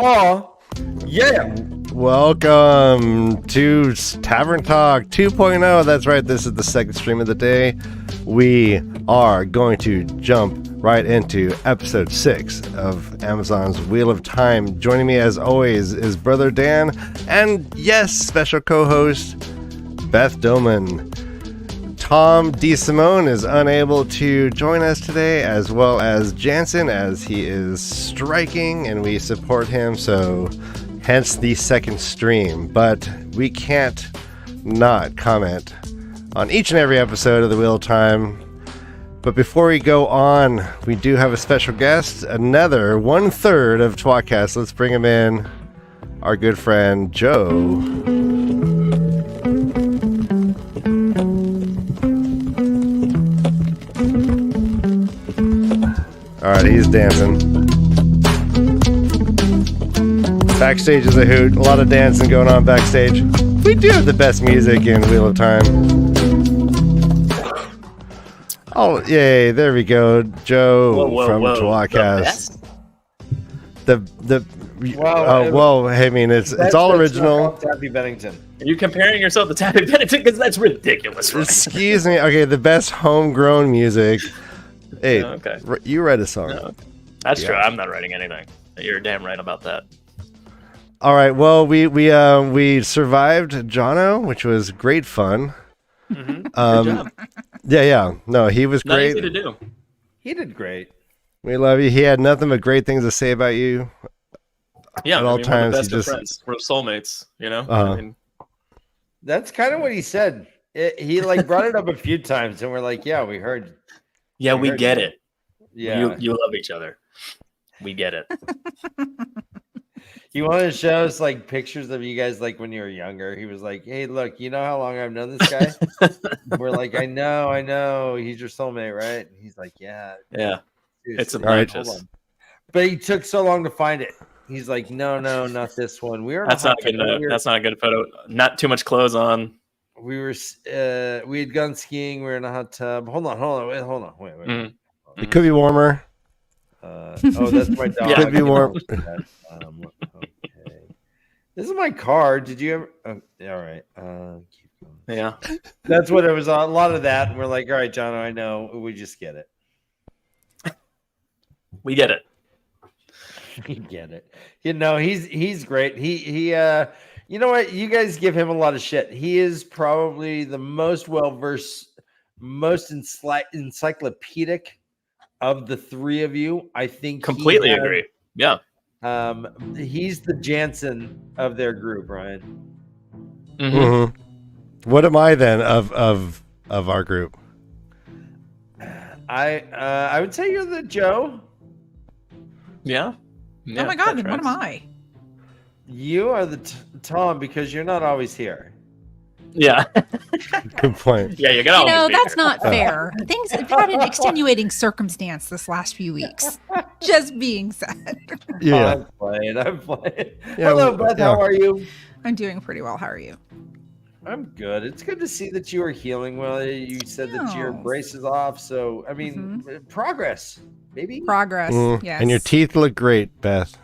Oh, yeah. Welcome to Tavern Talk 2.0. That's right, this is the second stream of the day. We are going to jump right into episode 6 of Amazon's Wheel of Time. Joining me as always is Brother Dan and, yes, special co-host Beth Doman. Tom DeSimone is unable to join us today, as well as Jansen, as he is striking and we support him, so hence the second stream. But we can't not comment on each and every episode of the Wheel of Time. But before we go on, we do have a special guest, another 1/3 of TWACast. Let's bring him in, our good friend Joe. Alright, he's dancing. Backstage is a hoot. A lot of dancing going on backstage. We do have the best music in Wheel of Time. Oh, yay, there we go. Joe from TWACast. I mean, it's all original. Tappy Bennington. Are you comparing yourself to Tappy Bennington? Because that's ridiculous. Right? Excuse me. Okay, the best homegrown music. Hey, okay. You write a song. No, that's true. I'm not writing anything. You're damn right about that. All right. Well, we survived Jono, which was great fun. Mm-hmm. Good job. Yeah. No, he was Not great. easy to do. He did great. We love you. He had nothing but great things to say about you. Yeah, at all times. We're the best of friends. We're soulmates. You know. Uh-huh. That's kind of what he said. He brought it up a few times, and we're like, "Yeah, we heard." Yeah, we get it. Yeah, you love each other. We get it. He wanted to show us pictures of you guys when you were younger. He was like, "Hey, look, you know how long I've known this guy?" We're like, "I know. He's your soulmate, right?" And he's like, "Yeah, yeah." Dude, It's obnoxious. But he took so long to find it. He's like, "No, not this one." That's not good. That's not a good photo. Not too much clothes on. We were we had gone skiing. We were in a hot tub. Hold on. Wait. Mm-hmm. It could be warmer. That's my dog. Could be warm. Okay. This is my car. Did you ever? All right. Keep going. Yeah. That's what it was. A lot of that. And we're like, all right, John, I know. We just get it. We get it. We get it. He's great. He you know what? You guys give him a lot of shit. He is probably the most well-versed, most encyclopedic of the three of you. I think completely agree. Yeah. He's the Jansen of their group, Ryan. Mm-hmm. Mm-hmm. What am I then of our group? I would say you're the Joe. Yeah. Oh my God! Then what am I? You are the Tom because you're not always here. Yeah. Good point. Yeah, you got. That's not fair. Things have had an extenuating circumstance this last few weeks. Just being said. Yeah. I'm playing. Yeah, hello, Beth. How are you? I'm doing pretty well. How are you? I'm good. It's good to see that you are healing well. You said that your brace is off, so I mean, progress, maybe. Progress. Yes. And your teeth look great, Beth.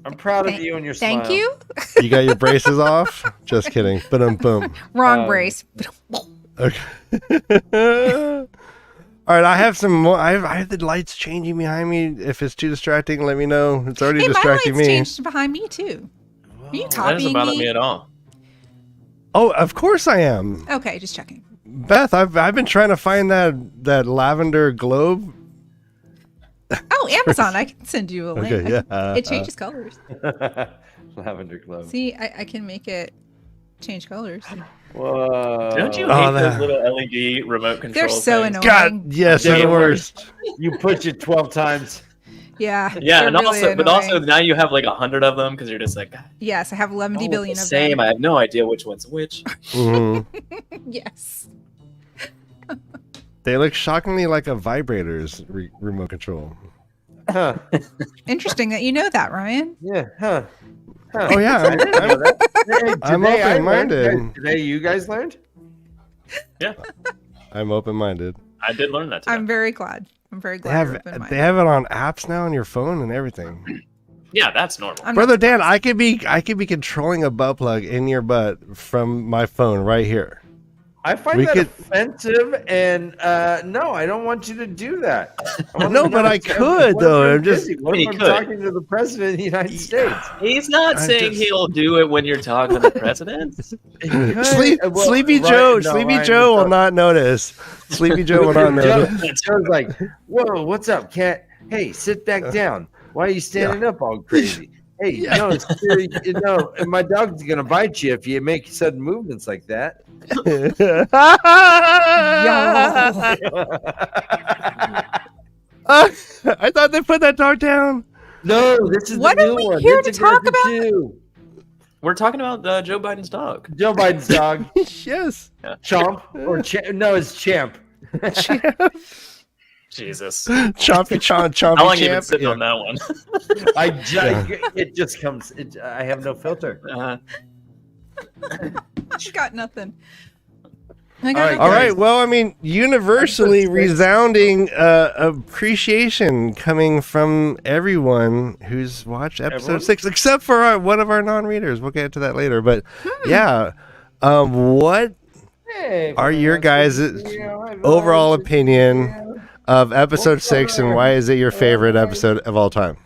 I'm proud of you and your smile. Thank you. You got your braces off? Just kidding. Boom. Wrong brace. Okay. All right, I have some more. I have the lights changing behind me. If it's too distracting, let me know. It's already distracting my lights me. changed behind me too. Are you That copying doesn't bother me? me at all. Oh, of course I am. Okay, just checking. Beth, I've been trying to find that lavender globe. Oh, Amazon! I can send you a link. Okay, yeah. It changes colors. Lavender glow. See, I can make it change colors. Whoa! Don't you hate those little LED remote control? They're so things? annoying. God, yes, they're the worst. You push it 12 times. Yeah. Yeah, and really but also now you have 100 of them because you're just like. Yes, I have 11 billion of same. them. I have no idea which one's which. Mm-hmm. Yes. They look shockingly like a vibrator's remote control. Huh. Interesting that you know that, Ryan. Yeah. Huh. Oh yeah, I'm open-minded. Today you guys learned? Yeah. I'm open-minded. I did learn that today. I'm very glad. I'm very They glad. have it on apps now on your phone and everything. Yeah, that's normal. I'm Brother not Dan, surprised. I could be controlling a butt plug in your butt from my phone right here. I find We that could- offensive, and no, I don't want you to do that. No, but I could, though. I'm just- What You if I'm could. talking to the president of the United States? He's not I'm saying just- he'll do it when you're talking to the president. Sleepy Joe will not notice. Sleepy Joe will not notice. Joe's like, whoa, what's up, cat? Hey, sit back down. Why are you standing up all crazy? Hey, no, it's serious, and my dog's gonna bite you if you make sudden movements like that. I thought they put that dog down. No, this is What the are new we one. here It's to talk aggressive about? too. We're talking about Joe Biden's dog. Joe Biden's dog, Yes. Chomp, or no, it's Champ. Jesus. Chompy How chompy long you been champ. sitting Yeah. on that one? It just comes. I have no filter. I got nothing. All right. Well, I mean, universally resounding appreciation coming from everyone who's watched episode Everyone? 6, except for one of our non-readers. We'll get to that later. But yeah, what Hey, are your guys' overall opinion of episode 6, and why is it your favorite episode of all time?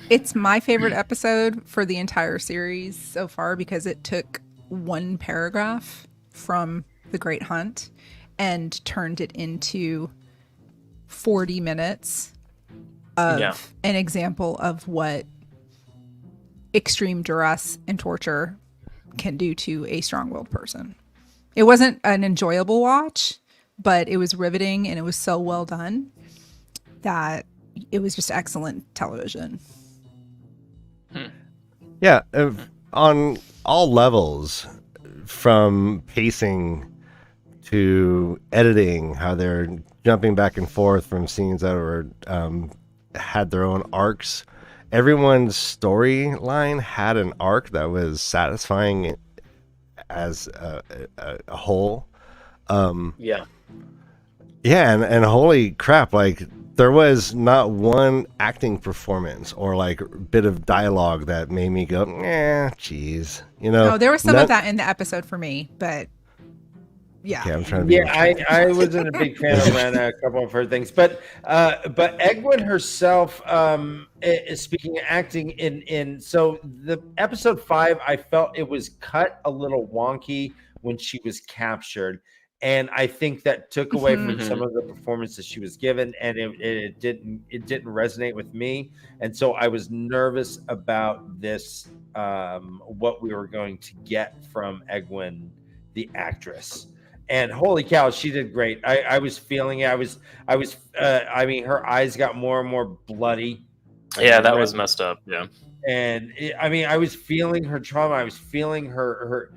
It's my favorite episode for the entire series so far because it took one paragraph from The Great Hunt and turned it into 40 minutes of an example of what extreme duress and torture can do to a strong-willed person. It wasn't an enjoyable watch, but it was riveting and it was so well done that it was just excellent television. Yeah, on all levels, from pacing to editing, how they're jumping back and forth from scenes that were had their own arcs. Everyone's storyline had an arc that was satisfying as a whole. Yeah. Yeah, and holy crap, like there was not one acting performance or like bit of dialogue that made me go, geez, No, there was some of that in the episode for me, but yeah. Okay, I'm trying to be I wasn't a big fan of a couple of her things, but Edwin herself, speaking of acting in so the episode 5, I felt it was cut a little wonky when she was captured. And I think that took away from some of the performances she was given, and it didn't resonate with me. And so I was nervous about this, what we were going to get from Edwin, the actress. And holy cow, she did great. I was feeling it. I mean, her eyes got more and more bloody. Yeah, that was messed up. Yeah. And I was feeling her trauma. I was feeling her.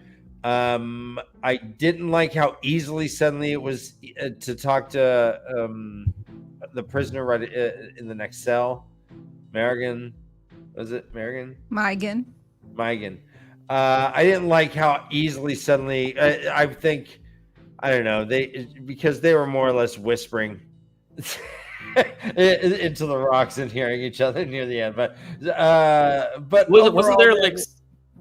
I didn't like how easily suddenly it was to talk to the prisoner right in the next cell. Marigan, was it Marigan? Migan. I didn't like how easily suddenly. I think, I don't know, because they were more or less whispering into the rocks and hearing each other near the end. But wasn't there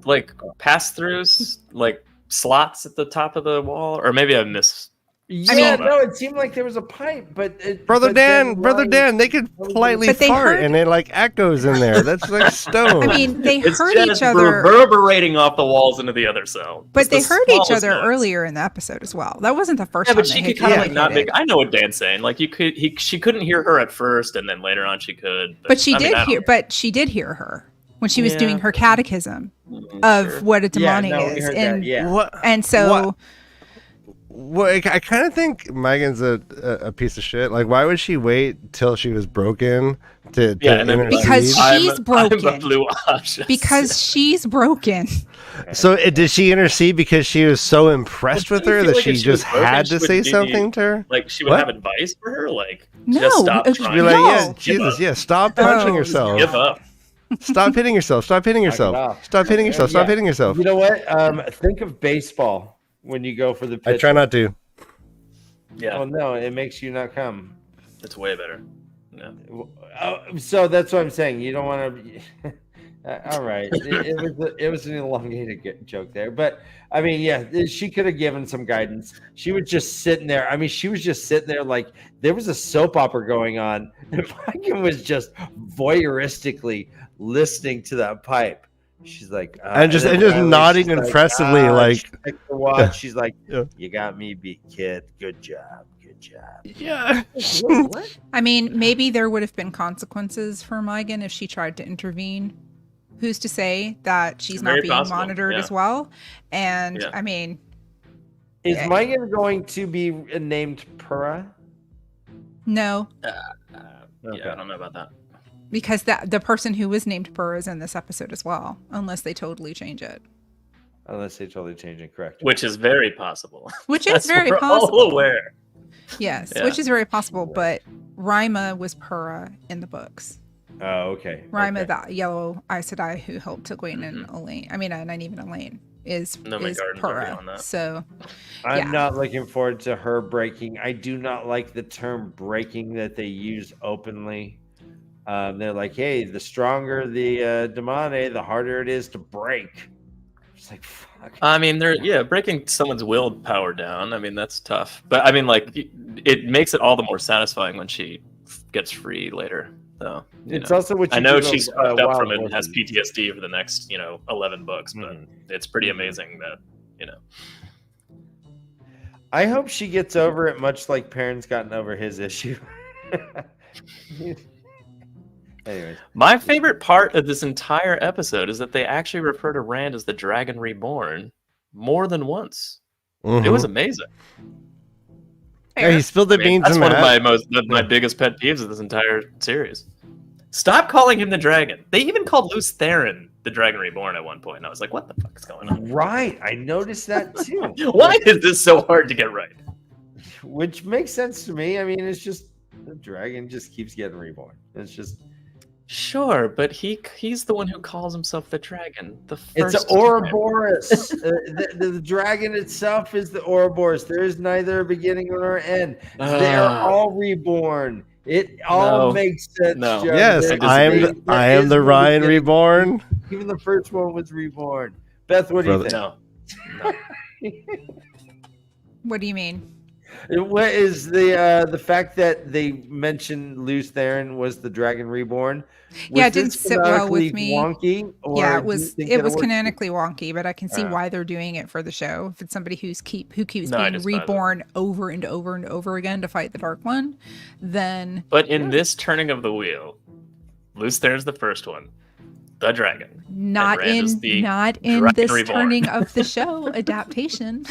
like pass-throughs, like slots at the top of the wall, or maybe I missed? No, it seemed like there was a pipe, but Brother Dan, they could politely fart and it like echoes in there. That's like stone. I mean, they It's heard just each other, reverberating off the walls into the other cell. but It's they the heard each smallest other noise. earlier in the episode as well. That wasn't the first Yeah, time. but she they could kind of like not communicated. make. I know what Dan's saying. Like she couldn't hear her at first, and then later on she could. But she I mean, did I don't hear. know. But she did hear her when she was Yeah. doing her catechism of Sure. what a demonic we is, heard and that. Yeah. What? and so. Well, I kind of think Megan's a piece of shit. Like, why would she wait till she was broken to and then intercede? Because she's I'm broken. a blue wash. Because she's broken. So did she intercede because she was so impressed with her I feel that like she if she just was broken, had she to say would be- something to her? Like she would What? have advice for her, like No, just stop it- trying. Be like, No. yeah, Jesus, yeah, stop punching No. yourself. Give up. Stop hitting yourself. Stop hitting Knock it yourself. off. Stop hitting yourself. Stop Yeah. hitting yourself. You know what? Think of baseball when you go for the pitch. I try not to. Yeah, Oh no, it makes you not come. it's way better. So that's what I'm saying. You don't want to. All right, it was an elongated joke there, but I mean, yeah, she could have given some guidance. She was just sitting there. I mean, she was just sitting there like there was a soap opera going on, and Megan was just voyeuristically listening to that pipe. She's like, and just nodding impressively, She's like, "You got me beat, kid. Good job." Yeah. What? I mean, maybe there would have been consequences for Megan if she tried to intervene. Who's to say that she's not being monitored as well? And I mean, is Megan going to be named Pura? No. Yeah, I don't know about that. Because the person who was named Pura is in this episode as well, unless they totally change it. Unless they totally change it, correct? Which is very possible. Which is very we're possible. All aware. Yes, which is very possible. But Rima was Pura in the books. Oh, okay. Rima, the yellow Aes Sedai who helped Egwene and Elaine. I mean, not even Elaine is Pura. So I'm not looking forward to her breaking. I do not like the term breaking that they use openly. They're like, hey, the stronger the Damane, the harder it is to break. It's like, fuck. I mean, breaking someone's willpower down. I mean, that's tough. But I mean, like, it makes it all the more satisfying when she gets free later. So it's also what you I know she's fucked up from it and has PTSD for the next 11 books, but it's pretty amazing that I hope she gets over it, much like Perrin's gotten over his issue. Anyways, my favorite part of this entire episode is that they actually refer to Rand as the Dragon Reborn more than once. It was amazing. Yeah, he spilled the beans. That's one of my biggest pet peeves of this entire series. Stop calling him the dragon. They even called Leaf Theron the Dragon Reborn at one point, and I was like, "What the fuck is going on?" Right, I noticed that too. Why is this so hard to get right? Which makes sense to me. I mean, it's just the dragon just keeps getting reborn. It's just sure, but he's the one who calls himself the dragon. It's an Ouroboros. the dragon itself is the Ouroboros. There is neither a beginning nor an end. They are all reborn. It all makes sense. No. Yes, I am the Ryan Reborn. Even the first one was reborn. Beth, what do you think? No. What do you mean? What is the fact that they mentioned Leaf Theron was the Dragon Reborn? It didn't sit well with me. Wonky, it was canonically wonky, but I can see why they're doing it for the show. If it's somebody who keeps being reborn over and over and over again to fight the Dark One, then. But in this turning of the wheel, Leaf Theron's the first one. The dragon. Not in this Reborn. Turning of the show adaptation.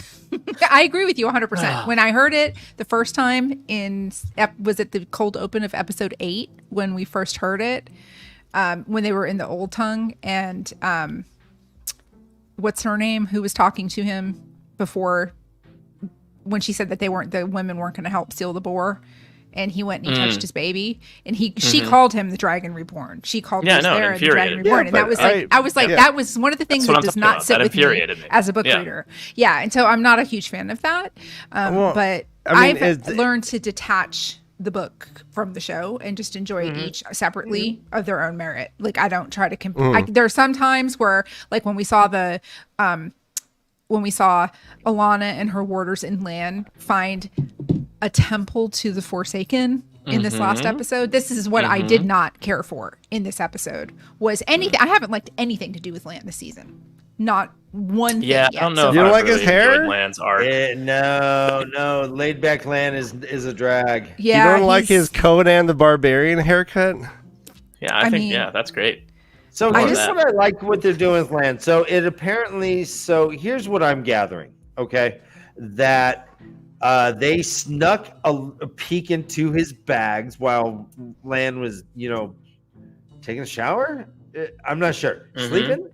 I agree with you 100%. When I heard it the first time was it the cold open of episode 8 when we first heard it, when they were in the Old Tongue, and what's her name who was talking to him before when she said that the women weren't going to help seal the boar. And he went and he touched his baby, and she called him the Dragon Reborn. She called Sarah the Dragon Reborn, and that was that was one of the things that does not sit with me as a book reader. Yeah, and so I'm not a huge fan of that. But I've learned to detach the book from the show and just enjoy each separately of their own merit. Like I don't try to compare. There are some times where, like when we saw Alana and her warders in Lan find a temple to the Forsaken in this last episode. This is what I did not care for in this episode was anything. I haven't liked anything to do with Lan this season. Not one thing yet. I don't know. You don't like his hair? Lan's art. No. Laid back Lan is a drag. Yeah, you don't like his Conan the Barbarian haircut? Yeah, I think that's great. So here's what I like what they're doing with Lan. So here's what I'm gathering. Okay, that they snuck a peek into his bags while Lan was, taking a shower. I'm not sure. Sleeping.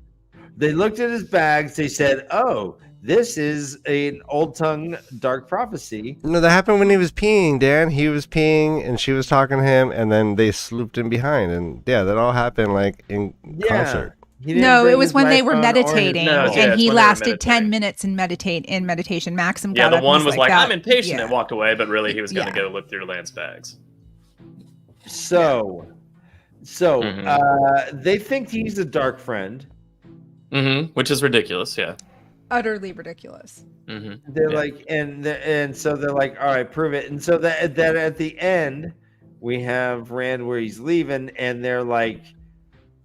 They looked at his bags. They said, "Oh, this is an Old Tongue dark prophecy." No, that happened when he was peeing, Dan. He was peeing, and she was talking to him, and then they slooped in behind, and that all happened like in concert. No, it was when they were meditating, and he lasted 10 minutes in meditation. Maxim got the one was like I'm impatient and walked away, but really he was going to go look through Lan's bags. So they think he's a dark friend. Which is ridiculous. Yeah. Utterly ridiculous. They're like, and so they're like, all right, prove it. And so that at the end, we have Rand where he's leaving, and they're like,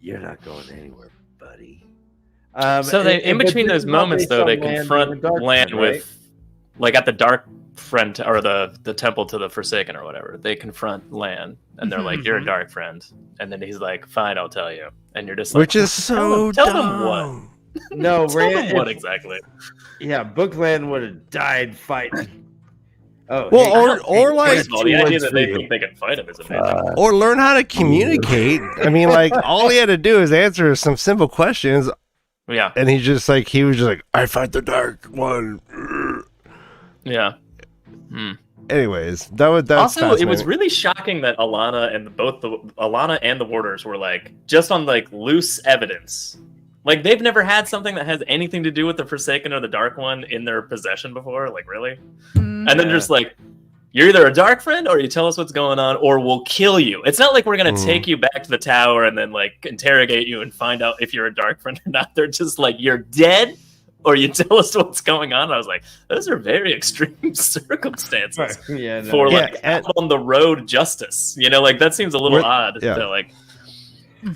you're not going anywhere, buddy. So they, in between those moments, though, they confront Land with, like at the Dark Friend or the temple to the Forsaken or whatever. They confront Land, and they're like, "You're a Dark Friend," and then he's like, "Fine, I'll tell you." And you're just like, which is so tell dumb. them what? No, Tell Rand. them what exactly? Yeah, Bookland would have died fighting. Oh, Well, or like, First of all, the idea that they think they can fight him is amazing. or learn how to communicate. I mean, like, all he had to do is answer some simple questions, Yeah, and he was just like, I fight the Dark One. yeah. Anyways, that's Also, it was fascinating. really shocking that Alana and the Warders were like just on like loose evidence. Like they've never had something that has anything to do with the Forsaken or the Dark One in their possession before. Like really, and then just like, you're either a Dark Friend or you tell us what's going on, or we'll kill you. It's not like we're gonna take you back to the tower and then like interrogate you and find out if you're a Dark Friend or not. They're just like, you're dead, or you tell us what's going on. And I was like, those are very extreme circumstances for like out on the road justice. You know, like that seems a little odd. Yeah. To, like,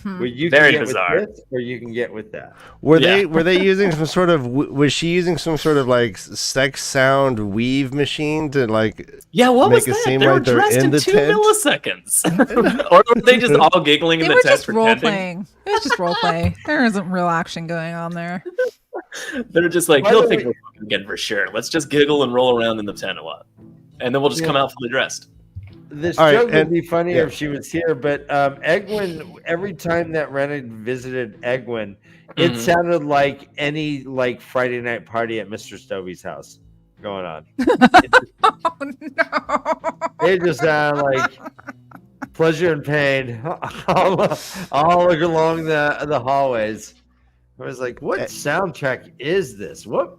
Well, you Very can get bizarre. with this, or you can get with that. Were they using some sort of, was she using some sort of like sex sound weave machine to like what make was it that? seem They were like they're dressed in in the 2 tent? milliseconds, or were they just all giggling in They the were tent just role pretending? playing. It was just role play. There isn't real action going on there. They're just like, By he'll the think way- we're fucking for sure. Let's just giggle and roll around in the tent a lot, and then we'll just come out fully dressed. This All right, joke would and- be funnier yeah. if she was here, but Edwin, every time that Renard visited Edwin, it sounded like any like Friday night party at Mr. Stovey's house going on. Oh no! It just sounded like pleasure and pain all along the hallways. I was like, what soundtrack is this? What?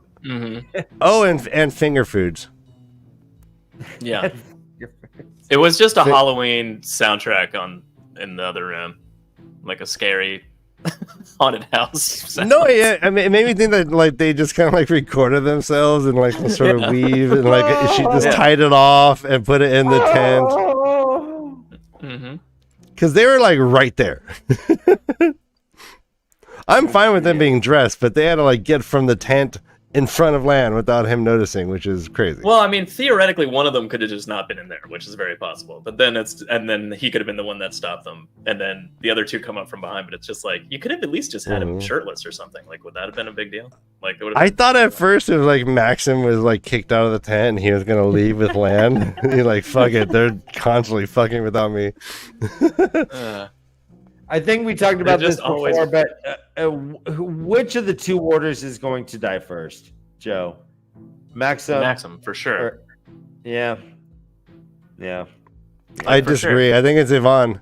Oh, and finger foods. Yeah, it was just a Halloween soundtrack in the other room, like a scary haunted house. Sound. No, yeah, I mean, it made me think that like they just kind of like recorded themselves in like some sort of weave, and like she just tied it off and put it in the tent because they were like right there. I'm fine with them being dressed, but they had to like get from the tent in front of Land without him noticing, which is crazy. Well, I mean, theoretically, one of them could have just not been in there, which is very possible. But then then he could have been the one that stopped them, and then the other two come up from behind. But it's just like you could have at least just had him shirtless or something. Like, would that have been a big deal? Like, it would have I thought at first it was like Maxim was like kicked out of the tent and he was gonna leave with Land. He's like, "Fuck it, they're constantly fucking without me." I think we talked about this just always- before, but which of the two warders is going to die first, Joe? Maxim for sure. Yeah. I for disagree. sure. I think it's Yvonne.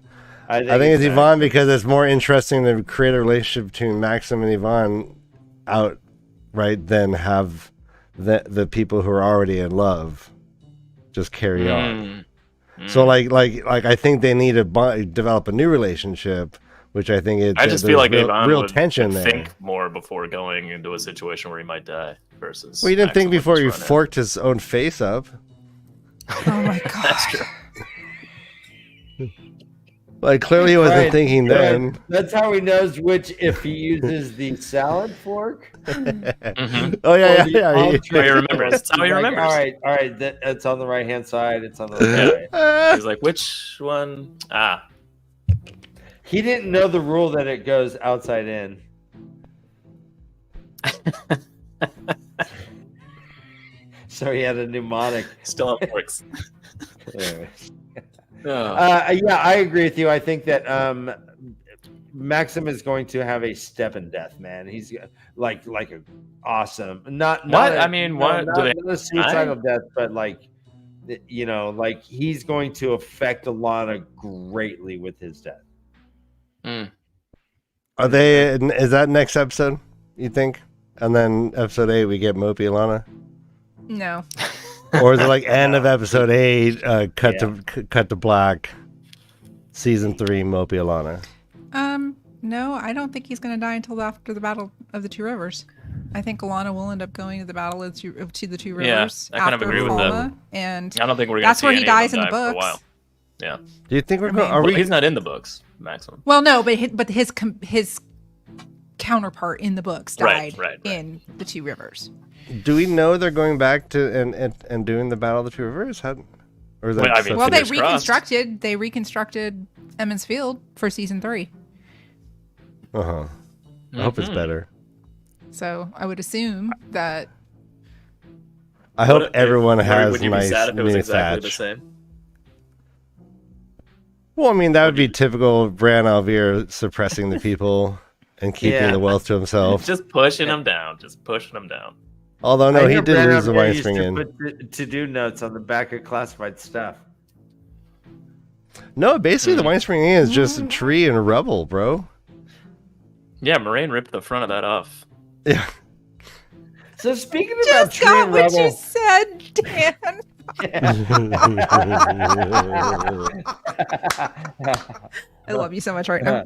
I think it's Max. Yvonne because it's more interesting to create a relationship between Maxim and Yvonne outright than have the people who are already in love just carry on. So like I think they need to develop a new relationship, which I think I just feel like Yvonne real would tension there. think more before going into a situation where he might die versus. Well, you didn't think Maxim would before just you run in. forked his own face up. Oh my god! That's true. Like clearly he wasn't Right, thinking right. then. That's how he knows which if he uses the salad fork. Oh yeah. How he remembers. That's how he Like, remembers. all right. It's on the right hand side. It's on the right. He's like, which one? He didn't know the rule that it goes outside in. So he had a mnemonic. Still on forks. Anyway. Oh. Yeah, I agree with you. I think that Maxim is going to have a step in death, man. He's like a awesome. Not What? a- I mean, no, what? Not, Do they not a suicidal death, but like he's going to affect Alana greatly with his death. Are they? Is that next episode? You think? And then episode 8 we get Mopey Alana, No. or is it like end of episode 8? Cut to black. season 3 Mopey Alana? No, I don't think he's going to die until after the Battle of the Two Rivers. I think Alana will end up going to the Battle of to the Two Rivers I kind of after agree with Falma, and I don't think we're going to that's see where he any of dies them in the die for a books. while. Yeah. Do you think we're going? Well, he's not in the books, Maximum. Well, no, but his counterpart in the books died Right. in the Two Rivers. Do we know they're going back to and doing the Battle of the Two Rivers? Or is that Well, I mean, Well, they fingers crossed. reconstructed Emmons Field for season 3. I hope it's Mhm. better. So I would assume that. I hope everyone has would you be nice sad if it was new exactly thatch. the same? Well, I mean, that would be typical Bran Alvear suppressing the people and keeping Yeah. the wealth to himself. Just pushing them down. Although, no, I he hear did Brad lose the Alvear wine used spring to in. put to-do notes on the back of classified stuff. No, basically, the wine spring in is just a tree and rubble, bro. Yeah, Moraine ripped the front of that off. Yeah. So speaking about Just tree got and what you rubble, said, Dan. I love you so much right now.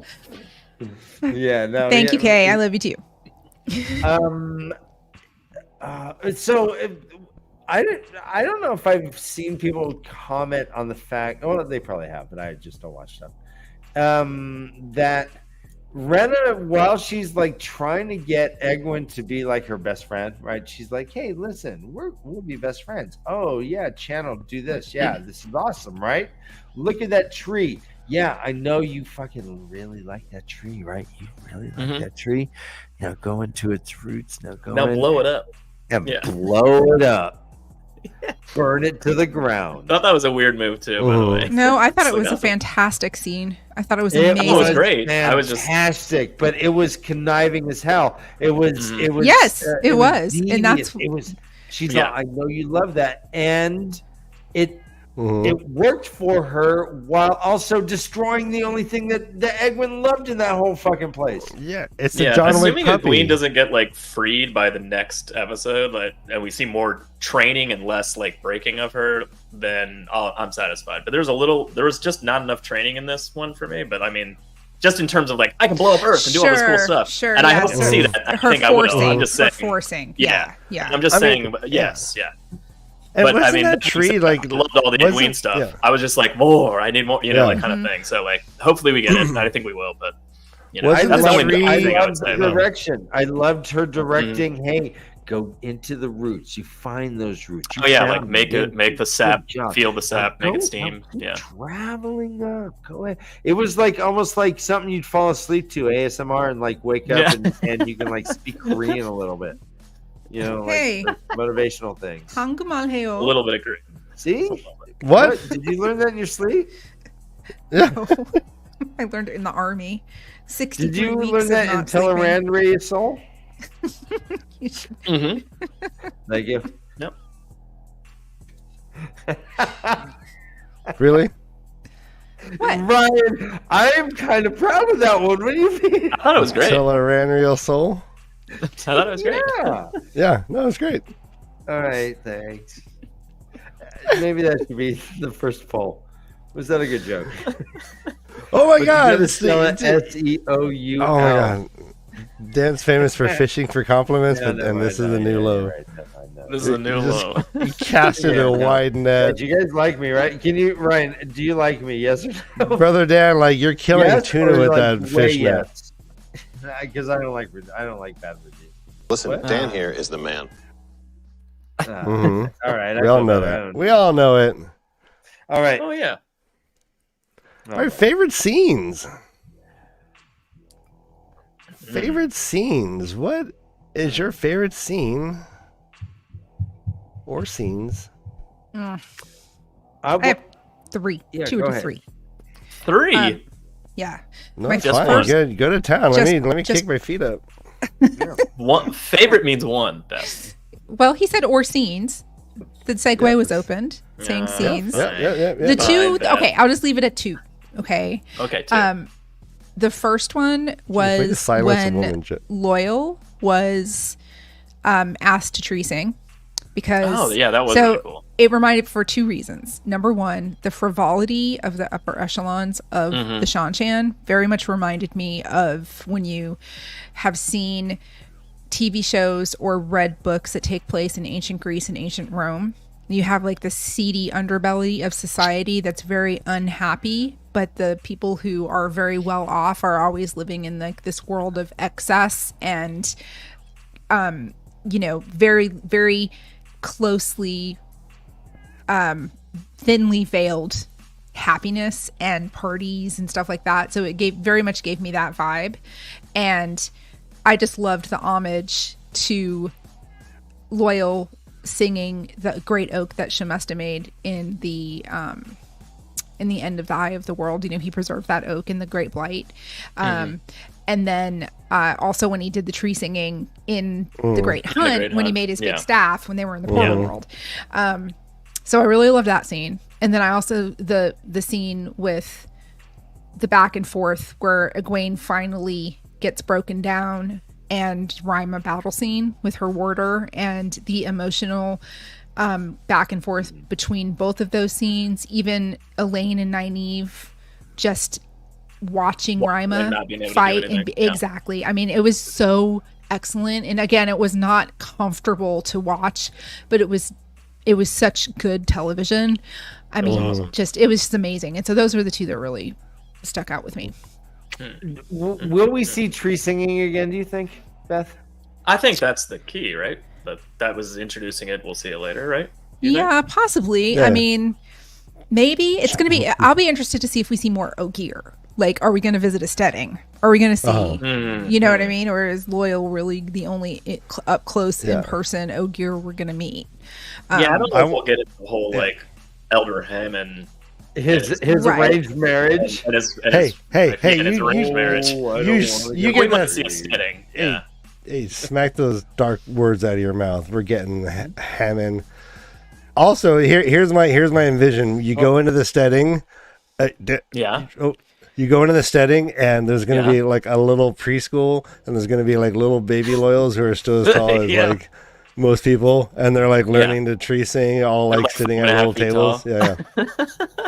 yeah, no. Thank yeah, you, Kay. I love you too. I don't know if I've seen people comment on the fact. Oh, they probably have, but I just don't watch stuff. That Rena, while she's like trying to get Edwin to be like her best friend, right? She's like, "Hey, listen, we'll be best friends. Oh yeah, Channel, do this. Yeah, this is awesome, right? Look at that tree. Yeah, I know you fucking really like that tree, right? You really like that tree. Now go into its roots. Now Blow it up. and Yeah. blow it up. Burn it to the ground. Thought that was a weird move too, by the way. No, I thought it So was a that's- fantastic scene. I thought it was It amazing. was great. I was just- fantastic, but it was conniving as hell. It was. It was. Yes, it was, and devious. that's- It was. She's Yeah. like, I know you love that, and it Mhm. it worked for her while also destroying the only thing that Edwin loved in that whole fucking place. Yeah, it's the Yeah, John Wick assuming puppy. Edwin doesn't get like freed by the next episode, like, and we see more training and less like breaking of her, then I'm satisfied. But there was just not enough training in this one for me. But I mean, just in terms of like I can blow up Earth and do all this cool stuff, Sure, and I yeah, hope to so see that. I her think I will. forcing, I'm just saying. her forcing. Yeah. Yeah. I'm just I saying. mean, But yes, yeah. And But I wasn't mean, that tree like I loved all the wasn't- Edwin stuff. yeah. I was just like, more. I need more. You know, Yeah. like kind of thing. So like, hopefully we get it. I think we will. But you know, Wasn't that's the the only tree- thing I would loved say. the direction. I loved her directing. Hey, go into the roots. You find those roots. You Oh yeah, found like them. make the sap, Good job. feel the sap, Now make it go, steam. keep Yeah. traveling up. Go ahead. It was like almost like something you'd fall asleep to ASMR and like wake up Yeah. and you can like speak Korean a little bit. You know, like Hey. the motivational things. A 한국말해요. little bit of Korean. See? what? Did you learn that in your sleep? Yeah. I learned it in the army. 63 Did you weeks learn of that in not sleeping. Telerandrary Soul? You should- Mm-hmm. Thank you. Yep. Really? What? Ryan, I am kind of proud of that one. What do you mean? I thought it was great. Teleranrial soul. I thought it was great. Yeah. Yeah, no, it's great. All right, thanks. Maybe that should be the first poll. Was that a good joke? Oh my But god! you gotta It's spell it the- SEOU. oh my god! Dan's famous for fishing for compliments, Yeah, and this is a new low. This is a new You just- low. He casted Yeah, a no. wide net. You guys like me, right? Can you, Ryan? Do you like me? Yes or no? Brother Dan, like you're killing Yes tuna or with like that way fish net. yes? Because I don't like bad reviews. Listen, What? Dan here is the man. Mhm. All right, I We all feel know better. I that. don't- We all know it. All right. Oh yeah. Oh. Our favorite scenes. Hmm. Favorite scenes. What is your favorite scene or scenes? I I will- have 3. Yeah, 2 go to ahead. 3. 3. Yeah. No, My it's just fine. first- Go to town. Let just- me just- kick my feet up. One favorite means one. Best. Well, he said or scenes. The segue was opened, saying Yeah. scenes. Yeah. The Fine, two, bad. okay, I'll just leave it at 2. Okay. Okay. Two. The first one Way to was silence a when woman, Chip. Loyal was asked to tree sing because Oh, yeah, that was so really cool. it reminded for two reasons. Number one, the frivolity of the upper echelons of the Shanchan very much reminded me of when you have seen TV shows or read books that take place in ancient Greece and ancient Rome. You have like the seedy underbelly of society that's very unhappy, but the people who are very well off are always living in like this world of excess and, very, very closely thinly veiled happiness and parties and stuff like that. So it very much gave me that vibe. And I just loved the homage to Loyal singing the great oak that Shemesta made in the end of the Eye of the World. He preserved that oak in the Great Blight. And then also when he did the tree singing in the Great Hunt, when he made his big staff, when they were in the Pura world. So I really loved that scene. And then I also, the scene with the back and forth where Egwene finally gets broken down and Rima battle scene with her warder and the emotional back and forth between both of those scenes. Even Elaine and Nynaeve just watching Rima fight. Exactly. I mean, it was so excellent. And again, it was not comfortable to watch, but it was such good television. I mean, it was just amazing. And so those were the two that really stuck out with me. Will we see tree singing again, do you think, Beth? I think that's the key, right? That was introducing it. We'll see it later, right? Yeah, possibly. Yeah. I mean, maybe it's going to be... I'll be interested to see if we see more Ogier. Like, are we going to visit a steading? Are we going to see... You know what I mean? Or is Loyal really the only up close in person Ogier we're going to meet? I don't know if we'll get into the whole, like, Eldra him and... His arranged marriage. And his arranged marriage. You get to see a steading. Yeah. Hey, smack those dark words out of your mouth. We're getting Hammond. Also, here's my Envision. You go into the steading. You go into the steading, and there's going to be like a little preschool, and there's going to be like little baby Loyals who are still as tall as like most people, and they're like learning to tree sing, all like sitting at little tables.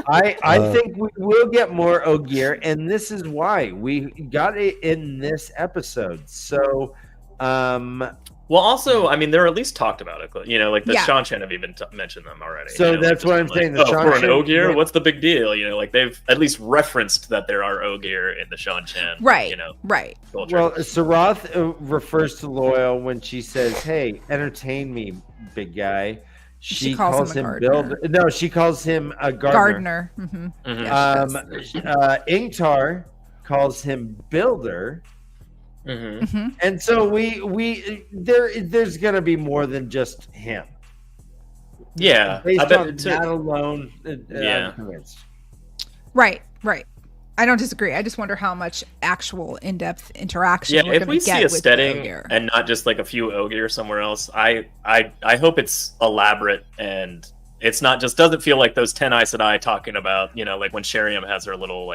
I think we will get more Ogier, and this is why we got it in this episode. So, well, also, I mean, they're at least talked about it. Like the Shanchan have even mentioned them already. So that's what I'm saying. The for an Ogier, what's the big deal? Like they've at least referenced that there are Ogier in the Shanchan. Right. Right. Culture. Well, Sarath refers to Loyal when she says, "Hey, entertain me, big guy." She calls him Builder. No, she calls him a gardener. Ingtar calls him Builder. And so there's gonna be more than just him. Yeah, based on that alone. I'm convinced. Right. I don't disagree. I just wonder how much actual in-depth interaction. If we see a steading and not just like a few Ogier somewhere else, I hope it's elaborate and it's not just doesn't feel like those 10 Aes Sedai talking about like when Sheriam has her little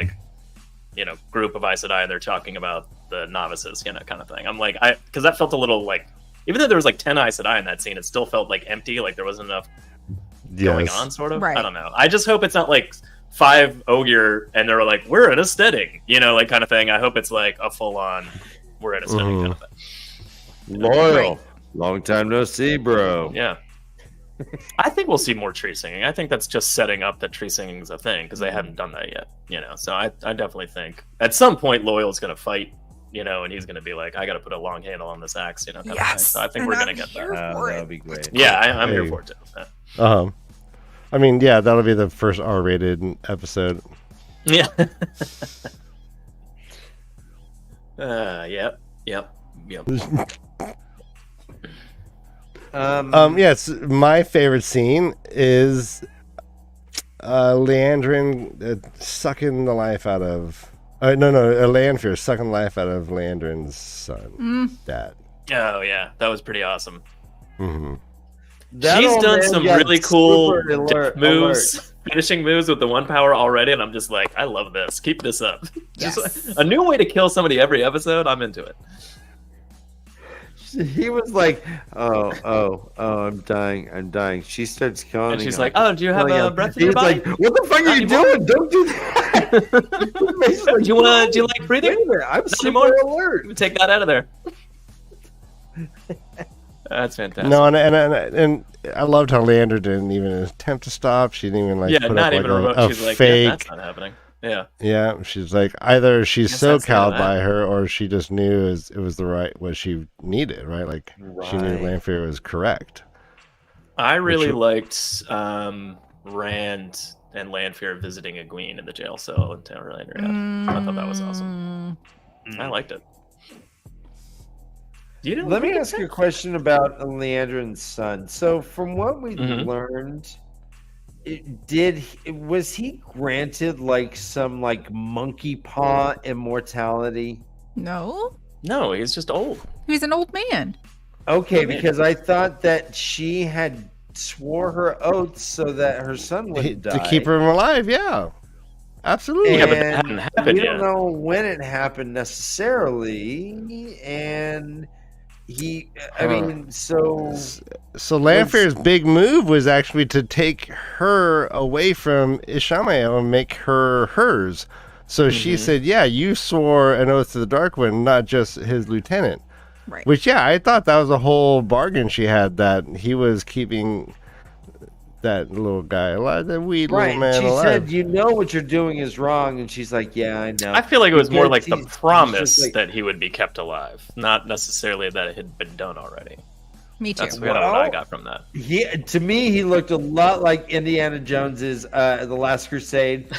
group of Aes Sedai and they're talking about the novices, kind of thing. I'm like, because that felt a little like, even though there was like 10 Aes Sedai in that scene, it still felt like empty, like there wasn't enough going on, sort of. Right. I don't know. I just hope it's not like 5 Ogier and they're like, we're in a steading, like kind of thing. I hope it's like a full on, we're in a steading kind of thing. Loyal, long time no see, bro. Yeah. I think we'll see more tree singing. I think that's just setting up that tree singing is a thing because they haven't done that yet, So I definitely think at some point Loyal's going to fight, and he's going to be like, I got to put a long handle on this axe, kind of thing. So I think we're going to get that. That'll be great. Yeah, I'm here for it too. I mean, that'll be the first R-rated episode. Yeah. Yep. Yes, my favorite scene is Leandrin sucking the life out of Lanfear sucking the life out of Leandrin's son. Dad. Oh yeah, that was pretty awesome. She's done some really cool moves, finishing moves with the 1 power already, and I'm just like, I love this. Keep this up. Just a new way to kill somebody every episode. I'm into it. He was like, oh, I'm dying. She starts calling. And she's like, "Oh, do you have a breath in He your was body? like, what the fuck are you doing? Don't do that. Do you like breathing? Wait a minute, I'm Not super anymore? alert. Take that out of there." That's fantastic. No, and I loved how Leandra didn't even attempt to stop. She didn't even like put not up even like remote. a She's like, fake. "Yeah, that's not happening." Yeah. Yeah, she's like either she's Guess so that's the end of cowed that. by her, or she just knew it was the right what she needed, right? Like she knew Right. Lanfear was correct. I really Which- liked Rand and Lanfear visiting a queen in the jail cell in Tower Lane. I thought that was awesome. I liked it. You didn't Let me like it, ask you a Zach? question about Leandra and son. So, from what we Mhm. learned, was he granted like some like monkey paw immortality? No, No, he's just old. he was an old man. Okay, Okay. because I thought that she had swore her oath so that her son wouldn't die. To keep him alive, yeah. Absolutely. Yeah, but that And hadn't happened we don't yet. know when it happened necessarily, and I mean, so So Lanfear's big move was actually to take her away from Ishamael and make her hers. So she said, yeah, you swore an oath to the Dark One, not just his lieutenant. Right. Which, yeah, I thought that was a whole bargain she had, that he was keeping that little guy alive, that wee right. little man She alive. said, "You know what you're doing is wrong," and she's like, "Yeah, I know." I feel like it was more Because like the he's promise just like- that he would be kept alive, not necessarily that it had been done already. Me too. That's kind of what I Well, got from that. To me, he looked a lot like Indiana Jones's The Last Crusade.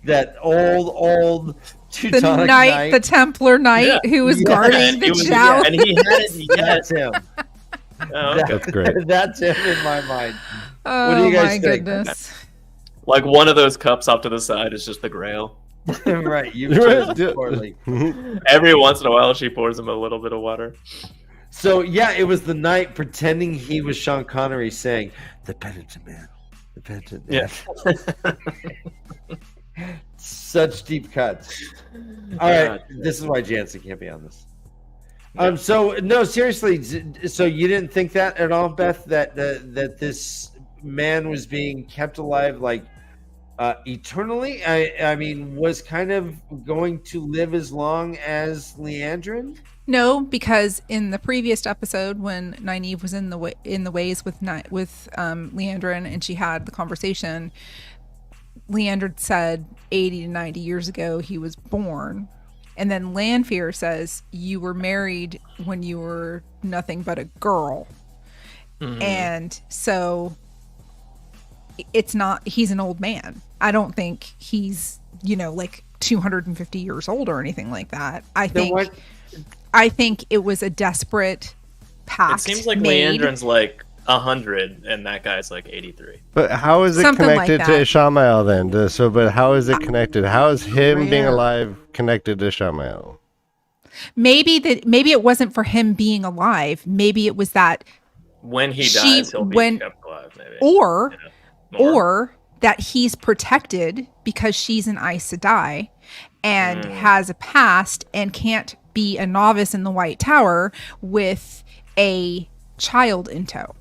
That old The Teutonic knight, the Templar knight who was Yeah. guarding And the it was- joust. and he had it. That's him. Oh, okay. That's great. That's him in my mind. Oh do you guys my think? goodness. Like one of those cups off to the side is just the Grail. Right, you Right. chose it poorly. Every once in a while, she pours him a little bit of water. So yeah, it was the knight pretending he was Sean Connery saying, "The penitent man, the penitent man." Yeah. Such deep cuts. All right, this is why Jansen can't be on this. So no, seriously. So you didn't think that at all, Beth? That this man was being kept alive, like eternally? I mean, was kind of going to live as long as Leandrin? No, because in the previous episode, when Nynaeve was in the ways with Leandrin, and she had the conversation, Leandrin said 80 to 90 years ago he was born, and then Lanfear says you were married when you were nothing but a girl, and so it's not. He's an old man. I don't think he's like 250 years old or anything like that. I think it was a desperate pact. It seems like made. Leandrin's like 100, and that guy's like 83. But how is it Something like connected to that. Ishamael then? But how is it connected? How is him being Rare. alive connected to Ishamael? Maybe it wasn't for him being alive. Maybe it was that, When he She- dies, he'll be when- kept alive, maybe. or More. that he's protected because she's an Aes Sedai and has a past and can't be a novice in the White Tower with a child in tow.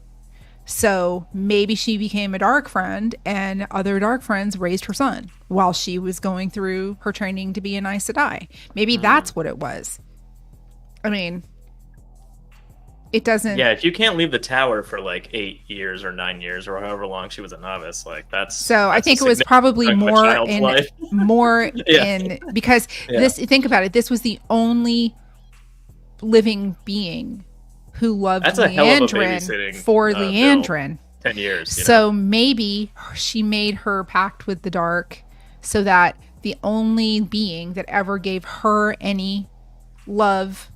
So maybe she became a dark friend and other dark friends raised her son while she was going through her training to be an Aes Sedai. Maybe that's what it was. I mean, it doesn't. Yeah, if you can't leave the tower for like 8 years or 9 years or however long she was a novice, like that's. So I that's a think it was significant probably chunk of a more child's in life. Yeah. because Yeah. this. Think about it. This was the only living being who loved That's a hell of a Leandrin babysitting, for bill. Leandrin. 10 years. You know? So maybe she made her pact with the dark so that the only being that ever gave her any love,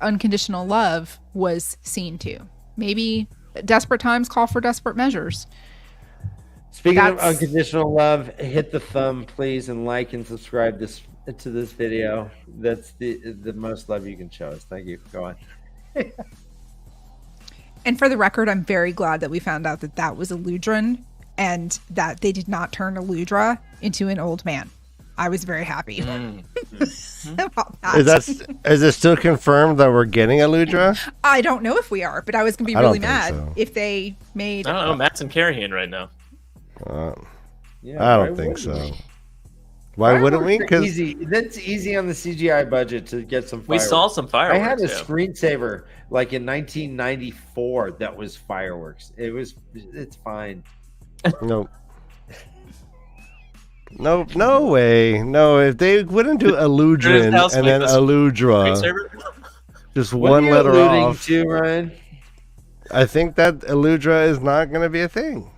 unconditional love, was seen to. Maybe desperate times call for desperate measures. Speaking of That's- unconditional love, hit the thumb, please, and like and subscribe to this video. That's the most love you can show us. Thank you. Go on. And for the record, I'm very glad that we found out that that was a Ludran and that they did not turn a Ludra into an old man. I was very happy. about that. Is it still confirmed that we're getting Eldra? I don't know if we are, but I was going to be I don't really think mad so. if they made. I don't know. Matt's in Carrion right now. Yeah, I why don't think wouldn't so. we? Why wouldn't we? Fireworks are Because easy. That's easy on the CGI budget to get some We fireworks. saw some I fireworks. had a yeah. screensaver like in 1994 that was fireworks. It's fine. no. No way. No, if they wouldn't do Eldrin house and like then this Eldra, Screensaver? just What one are you letter alluding off. to, Ryan? I think that Eldra is not going to be a thing.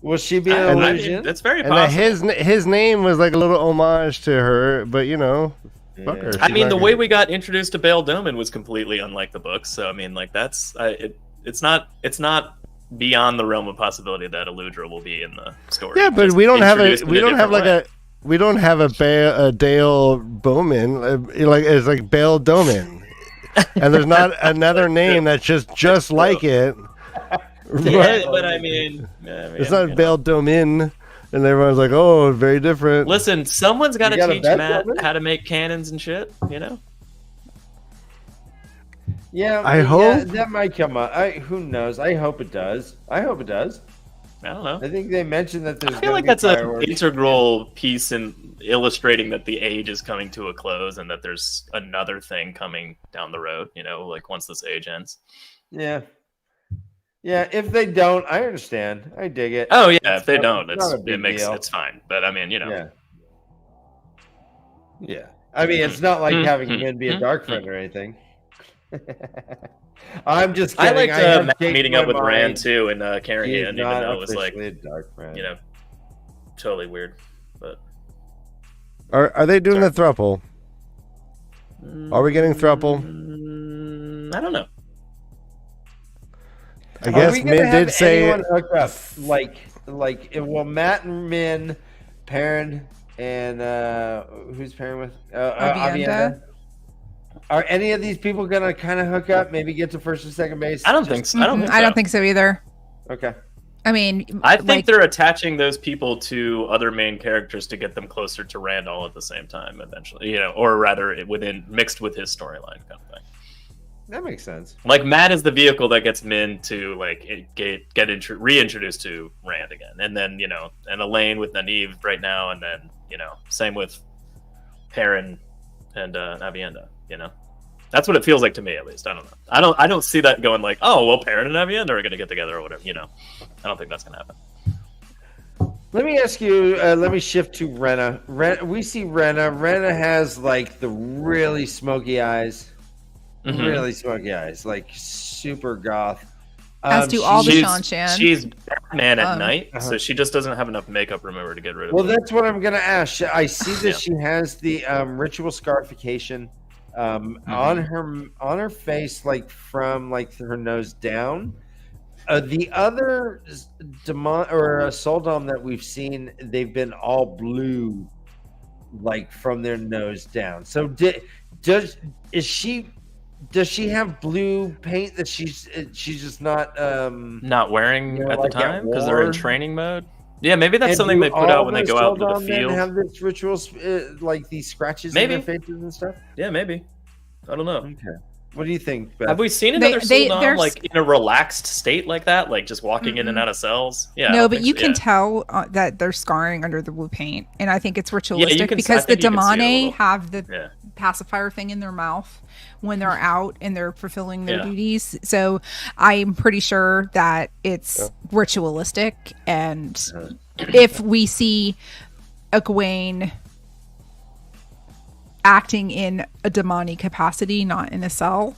Will she be an I mean, illusion? it's very And that possible. his name was like a little homage to her, but you know, fuck her. I She's mean, not the gonna- way we got introduced to Bail Doman was completely unlike the books. So I mean, like it's not beyond the realm of possibility that Eldra will be in the story. Yeah, but Just we don't have introduced in different way. we don't have a Dale Bowman like it's like Bail Doman, and there's not another name that's just like it. Yeah, Right? but I mean, It's not Bail Domin, and everyone's like, "Oh, very different." Listen, someone's got to You got a teach bet, Matt Doman? how to make cannons and shit. You know. Yeah, I hope- that might come up. Who knows? I hope it does. I don't know. I think they mentioned that there's. I feel like that's an integral piece in illustrating that the age is coming to a close and that there's another thing coming down the road. You know, like once this age ends. Yeah. Yeah, if they don't, I understand. I dig it. Oh yeah, if they don't, not a big deal. it's fine. But I mean, you know, Yeah. Yeah. I mean, it's not like having him be a dark friend or anything. I'm just I kidding. liked have Matt changed meeting my up with mind. Rand too and He carrying is it, even not though it was like, officially a dark friend. you know, totally weird. But Are they doing the thruple? Are we getting thruple? I don't know. I Are guess we gonna Min have did say anyone hook up like well, Matt and Min, Perrin, and who's Perrin with Avienda. Are any of these people gonna kind of hook up? Maybe get to first or second base? I don't think so. I don't think so. I don't think so either. Okay. I mean, I think like, they're attaching those people to other main characters to get them closer to Rand all at the same time, eventually. You know, or rather, mixed with his storyline kind of thing. That makes sense. Like Matt is the vehicle that gets Min to like reintroduced to Rand again, and then you know, and Elaine with Nynaeve right now, and then you know, same with Perrin and Avienda. You know, that's what it feels like to me, at least. I don't know. I don't see that going like, oh well, Perrin and Avienda are going to get together or whatever. You know, I don't think that's going to happen. Let me ask you. Let me shift to Renna. We see Renna. Renna has like the really smoky eyes. Mhm. Really smoky eyes, like super goth. As do all the She's- Sean Shan. She's Batman at night, uh-huh. so she just doesn't have enough makeup remover to get rid of Well, it. that's what I'm gonna ask. I see that Yeah. she has the ritual scarification on her face, like from like her nose down. The other demon or soul dom that we've seen, they've been all blue, like from their nose down. So does she have blue paint that she's just not Not wearing you know, at the like at time because they're in war? training mode. Yeah, maybe that's and something do they put out all when they those go out into the Soldom then field. have this rituals like these scratches Maybe. in their faces and stuff. Yeah, maybe. I don't know. Okay, what do you think, Beth? Have we seen They- another they- Soldom there's- like in a relaxed state like that, like just walking in and out of cells? Yeah. I no, don't but think you so, can yeah. tell that they're scarring under the blue paint, and I think it's ritualistic can- I because the think you can see it a Damane little. have the Yeah. pacifier thing in their mouth when they're out and they're fulfilling their Yeah. duties. So I'm pretty sure that it's ritualistic, and if we see Egwene acting in a Damani capacity, not in a cell,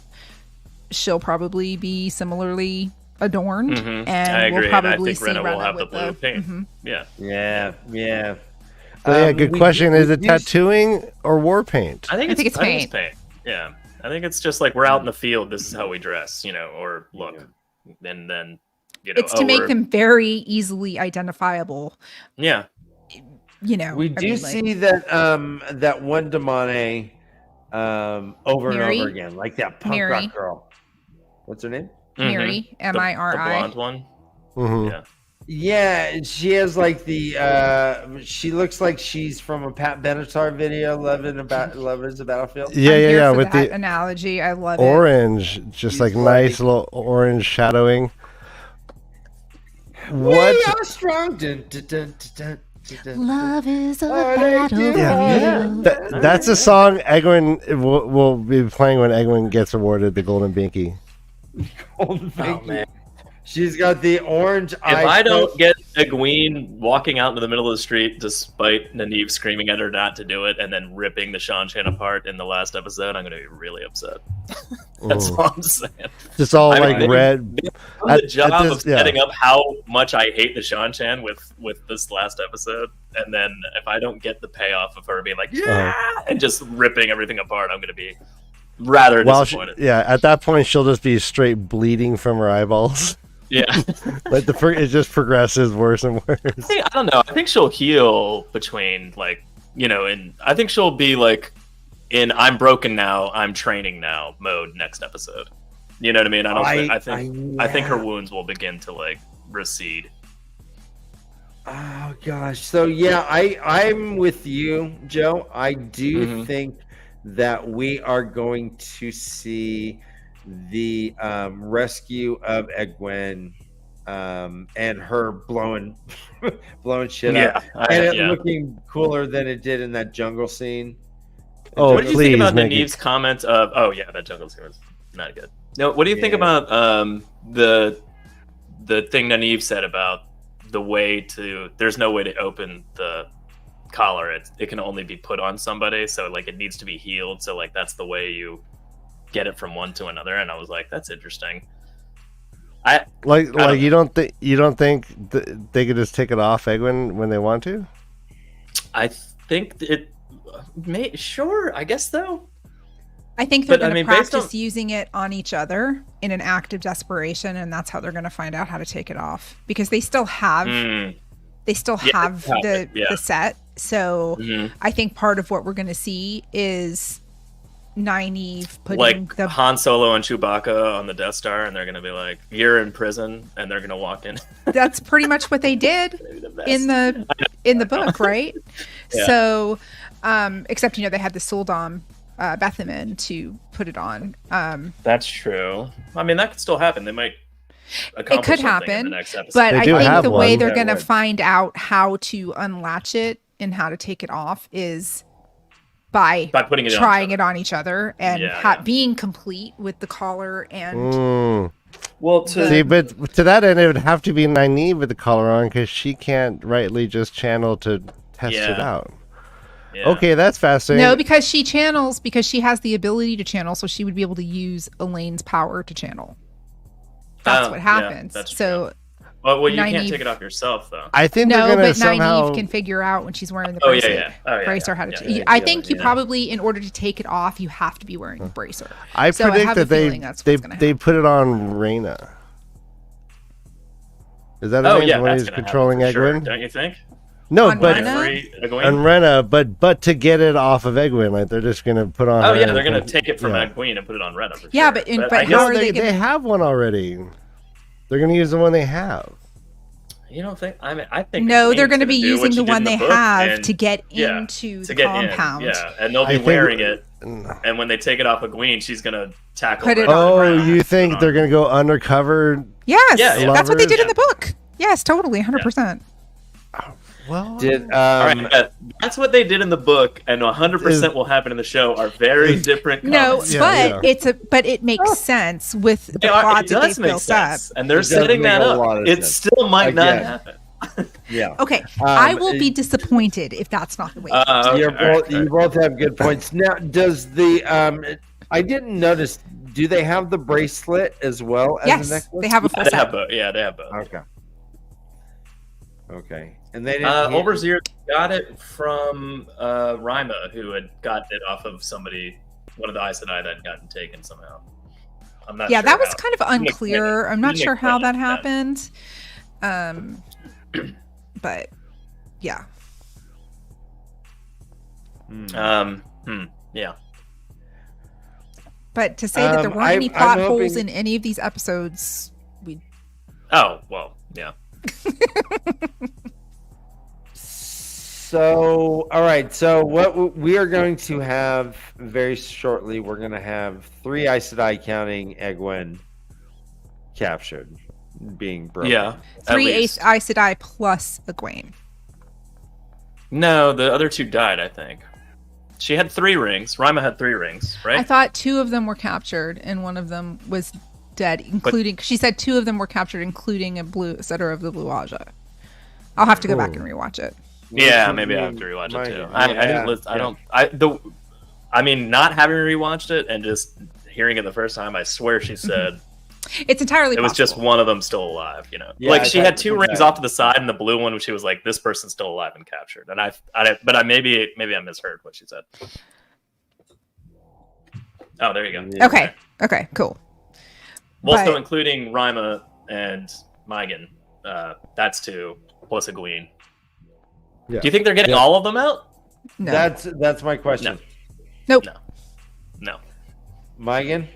she'll probably be similarly adorned, Mhm. and I agree. we'll and I probably think see Renna will have the with blue paint. Mhm. Yeah. Yeah. So yeah, good we question. do- Is it we do- tattooing or war paint? I think I think it's paint. paint. Yeah. I think it's just like we're out in the field. This is how we dress, you know, or look, and then you know, It's to make them very easily identifiable. Yeah. You know, We I do mean, like- see that that one Damane over Mary? and over again, like that punk Mary. rock girl. What's her name? Mary, Mhm. The Miri, blonde one. Mhm. Yeah. Yeah, she has like the she looks like she's from a Pat Benatar video, Love is a Battlefield. Yeah, I'm yeah, here yeah. for With that the analogy. I love it. orange, just She's like like- nice little orange shadowing. We What? are strong. Dun, dun, dun, dun, dun, dun. Love is a Oh, they do. battlefield. Yeah. That's a song Edwin will be playing when Edwin gets awarded the Golden Binky. Golden Oh Binky. man! She's got the orange If eye. I don't get Egwene walking out into the middle of the street despite Nynaeve screaming at her not to do it and then ripping the Shan-Chan apart in the last episode, I'm going to be really upset. That's Mm. all I'm saying. Just all I mean, like they- red. They've done At- the job at this- of setting up how much I hate the Shan-Chan with this last episode, and then if I don't get the payoff of her being like, yeah, and just ripping everything apart, I'm going to be rather Well, disappointed. at that point she'll just be straight bleeding from her eyeballs. Yeah. Like it just progresses worse and worse. I don't know. I think she'll heal between and I think she'll be like in I'm broken now, I'm training now mode next episode. You know what I mean? I think her wounds will begin to like recede. Oh gosh. So yeah, I'm with you, Joe. I do Mhm. think that we are going to see the rescue of Egwene and her blowing shit up. And it looking cooler than it did in that jungle scene. Oh, What do you please think about make Nynaeve's it. comment of that jungle scene was not good. No, what do you think Yeah. about the thing Nynaeve said about there's no way to open the collar. It can only be put on somebody, so like it needs to be healed, so like that's the way you get it from one to another. And I was like, that's interesting. You don't think they could just take it off Egwin when they want to? I think it sure, I guess though. I think they're But, I going to mean, based practice on- using it on each other in an act of desperation, and that's how they're going to find out how to take it off because they still have Mm, they still Yeah, have have the it, yeah. the set. So mhm. I think part of what we're going to see is Nynaeve putting Like the Han Solo and Chewbacca on the Death Star, and they're gonna be like, "You're in prison," and they're gonna walk in. that's pretty much what they did Maybe the best. in the book, right? Yeah. So, except they had the Suldam Bethaman to put it on. That's true. I mean, that could still happen. They might. It accomplish could something in happen, the next episode. but They I do think have the way one. they're That going to would- find out how to unlatch it and how to take it off is by putting it trying on it on each other and Yeah. being complete with the collar and Mm. Well, to- See, but to that end, it would have to be Nynaeve with the collar on because she can't rightly just channel to test it Yeah. out. yeah. Okay, that's fascinating. no, because she channels because she has the ability to channel, so she would be able to use Elaine's power to channel. That's Oh, what yeah, happens. that's so Well, you Nynaeve- can't take it off yourself, though. I think no, they're gonna but somehow. Nynaeve can figure out when she's wearing the Oh, yeah, bracelet. yeah. Oh, yeah, bracer yeah. how to. Yeah, I yeah, think you yeah. probably, in order to take it off, you have to be wearing a bracer. I So I predict have a that they feeling that's what's gonna they put it on Reyna. Is that Oh the yeah, name when that's he's gonna controlling happen for sure, Egwin? don't you think? No, On but Reyna? Egwene? on Reyna, but to get it off of Egwin, like they're just gonna put on. Oh her yeah, and- they're gonna take it from yeah. Egwene and put it on Rena. For Yeah, sure. but I how guess No, are they, they gonna- they have one already. They're gonna use the one they have. you don't think? I mean, I think No, Egwene's they're going to be do what using she the did in one they book have and- to get yeah, into to the get compound. in. Yeah, and they'll I be think- wearing it. And when they take it off Egwene, she's gonna tackle. Put it Rena. on. Oh, Rena. you Put think it on. they're gonna go undercover? Yes, Yeah, yeah. that's what they did in Lovers. the book. Yes, totally, 100%. Well, Did All right, that's what they did in the book, and 100% will happen in the show. Are very different. No, comments. Yeah, but it makes sense with the It plot that does they've make built sense, up. and they're It does setting make that a up. lot of It sense. still might not Again. happen. yeah. Okay, I will it- be disappointed if that's not the way. Okay, You're all right, both, you both have good points. Now, does the I didn't notice. Do they have the bracelet as well as the yes, necklace? they have a full They have set. both. Yeah, they have both. Okay. Okay, and they didn't. Overseer got it from Rima, who had gotten it off of somebody, one of the Aes Sedai that had gotten taken somehow. I'm not Yeah, sure that was how. kind of Didn't unclear. explain it. I'm not Didn't sure how that explain it, happened. But yeah. Yeah. But to say that there weren't any I'm plot holes hoping- in any of these episodes, we Oh well, yeah. So, all right. So, what we are going to have very shortly, we're going to have 3 Aes Sedai counting Edwin captured, being broken. Yeah. at 3 least. Aes Sedai plus Egwene. No, the other 2 died, I think. She had 3 rings. Rima had 3 rings, right? I thought 2 of them were captured and 1 of them was dead, including. She said 2 of them were captured, including a setter of the Blue Aja. I'll have to go back and rewatch it. Yeah, maybe I have to rewatch it too. I didn't listen. I don't. I mean, not having rewatched it and just hearing it the first time, I swear she said It's entirely it was just possible. one of them still alive. You know, Yeah, like I she thought- had 2 rings off to the side, and the blue one, she was like, "This person's still alive and captured." And maybe I misheard what she said. Oh, there you go. Yeah. Okay, cool. Well, But- so including Rima and Megan, that's 2 plus Egwene. Yeah. Do you think they're getting all of them out? No. That's my question. Nope. No. Megan?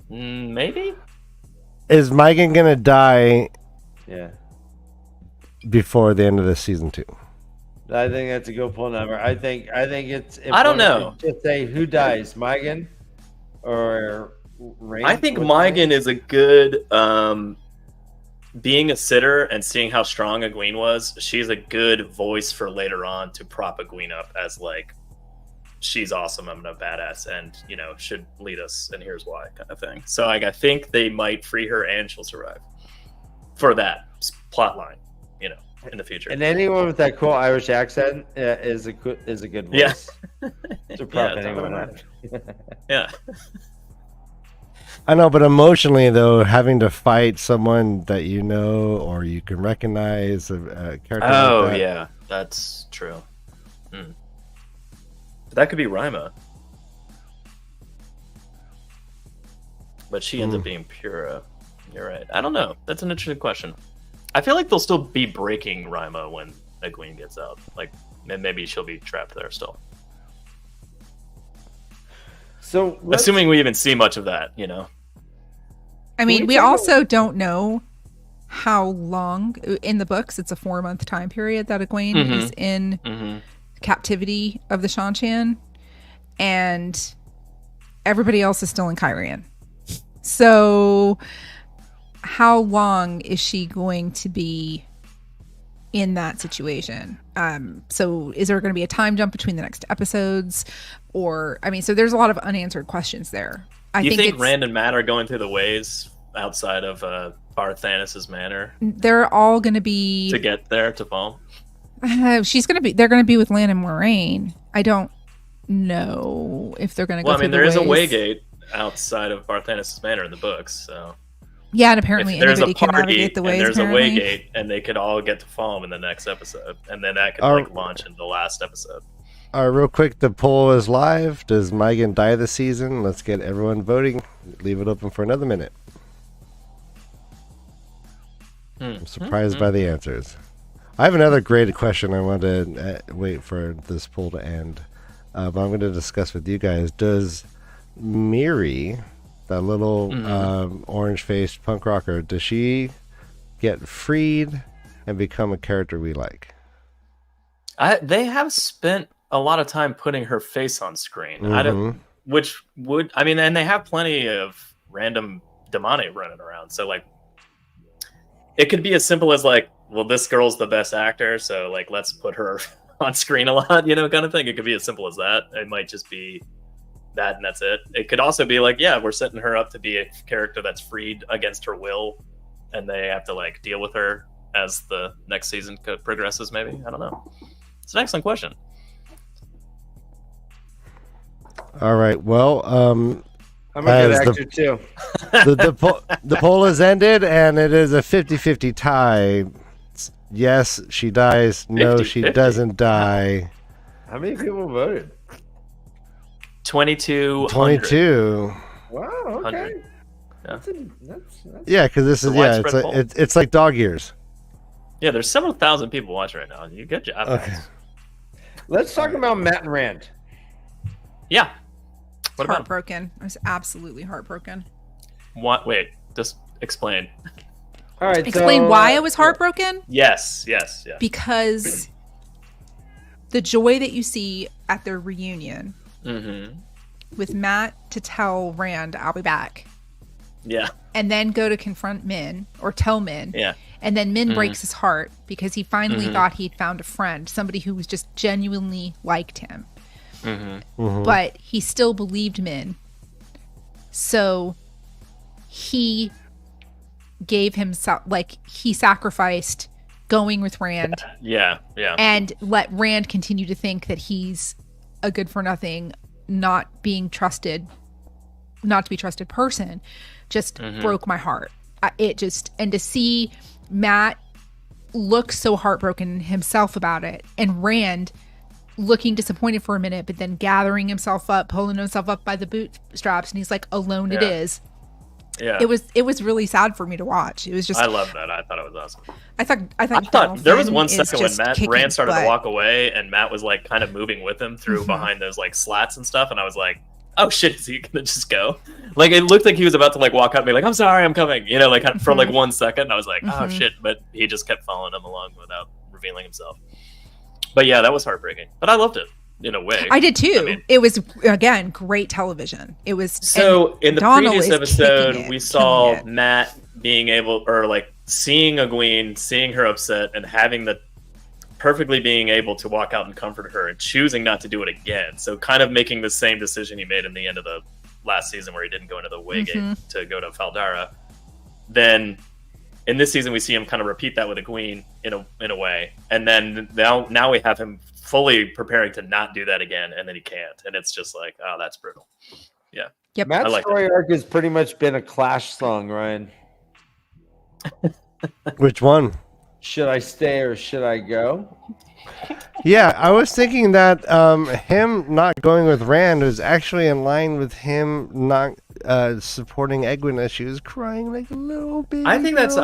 Maybe. Is Megan gonna die Yeah. before the end of this season 2? I think that's a good pull number. I think it's I don't important know. to just say who dies, Megan or Rain? I think What's her Megan name? is a good being a sitter and seeing how strong Egwene was. She's a good voice for later on to prop Egwene up as like she's awesome, I'm a badass, and should lead us, and here's why, kind of thing. So like, I think they might free her and she'll survive for that plot line, in the future. And anyone with that cool Irish accent is a good voice. Yeah. To prop Yeah, anyone up. Yeah. I know, but emotionally though, having to fight someone that you know or you can recognize a character. Oh like that, yeah, that's true. But that could be Rima, but she ends up being Pura. You're right. I don't know. That's an interesting question. I feel like they'll still be breaking Rima when Egwene gets out. Like maybe she'll be trapped there still. So Assuming we even see much of that, I mean, we we take a- also don't know how long in the books. It's a 4-month time period that Egwene is in captivity of the Shanchan, and everybody else is still in Kyrian. So how long is she going to be in that situation? So is there going to be a time jump between the next episodes? So there's a lot of unanswered questions there. I you think it's, Rand and Matt are going through the ways outside of Barthanes' manor they're all going to be to get there to fall? they're going to be with Lan and Moraine. I don't know if they're going to go Well, I through mean, there is a ways. waygate outside of Barthanes' manor in the books, so Yeah, and apparently if there's a anybody can party navigate the and ways. there's apparently. a waygate, and they could all get to Falm in the next episode, and then that could launch into the last episode. All right, real quick, the poll is live. Does Megan die this season? Let's get everyone voting. Leave it open for another minute. I'm surprised by the answers. I have another great question. I wanted to wait for this poll to end, but I'm going to discuss with you guys. Does Miri, that little orange-faced punk rocker, does she get freed and become a character we like? They have spent a lot of time putting her face on screen. And they have plenty of random Damane running around. So like, it could be as simple as like, well, this girl's the best actor, so like, let's put her on screen a lot, kind of thing. It could be as simple as that. It might just be that, and that's it. It could also be like, yeah, we're setting her up to be a character that's freed against her will, and they have to like deal with her as the next season progresses. Maybe, I don't know. It's an excellent question. All right. Well, I'm a good As the- actor too. the poll has ended, and it is a 50-50 tie. Yes, she dies. No, she 50-50. doesn't die. How many people voted? 22. 22. Wow. Okay. 100. That's Yeah, because this is It's a widespread poll. it's like dog years. Yeah, there's several thousand people watching right now. You good job. Okay. guys. Let's talk about Matt and Rand. Yeah. What about Heartbroken. I was absolutely heartbroken. what? Wait, just explain. All right. explain so, why I was heartbroken? Yes. Because the joy that you see at their reunion Mm-hmm. with Matt to tell Rand, I'll be back, Yeah. and then go to confront Min or tell Min. Yeah. And then Min breaks his heart because he finally thought he'd found a friend, somebody who was just genuinely liked him. But he still believed Min. So he gave himself, like, he sacrificed going with Rand Yeah. and let Rand continue to think that he's a good for nothing, not to be trusted person, just broke my heart. And to see Matt look so heartbroken himself about it, and Rand looking disappointed for a minute, but then gathering himself up, pulling himself up by the bootstraps, and he's like, alone it is. Yeah. It was really sad for me to watch. It was just, I love that. I thought it was awesome. I thought There was one Finn second when is Matt just Rand started kicking to butt. walk away, and Matt was like kind of moving with him through behind those like slats and stuff, and I was like, "Oh shit, is he gonna just go?" Like it looked like he was about to like walk out and be like, "I'm sorry, I'm coming," you know, like for like 1 second. I was like, "Oh shit," but he just kept following him along without revealing himself. But yeah, that was heartbreaking. But I loved it in a way. I did too. I mean, it was, again, great television. It was. So in the Donald previous is episode, kicking it, we saw killing it. Matt being able, or like seeing Egwene, seeing her upset, and having the perfectly being able to walk out and comfort her, and choosing not to do it again. So kind of making the same decision he made in the end of the last season, where he didn't go into the Waygate to go to Faldara. Then in this season, we see him kind of repeat that with Egwene in a way, and then now we have him fully preparing to not do that again, and then he can't, and it's just like, oh, that's brutal. Yeah. Yep. Matt's like story arc has pretty much been a Clash song, Ryan. Which one? Should I stay or should I go? Yeah, I was thinking that him not going with Rand was actually in line with him not supporting Edwin as she was crying like a little baby. I think that's girl.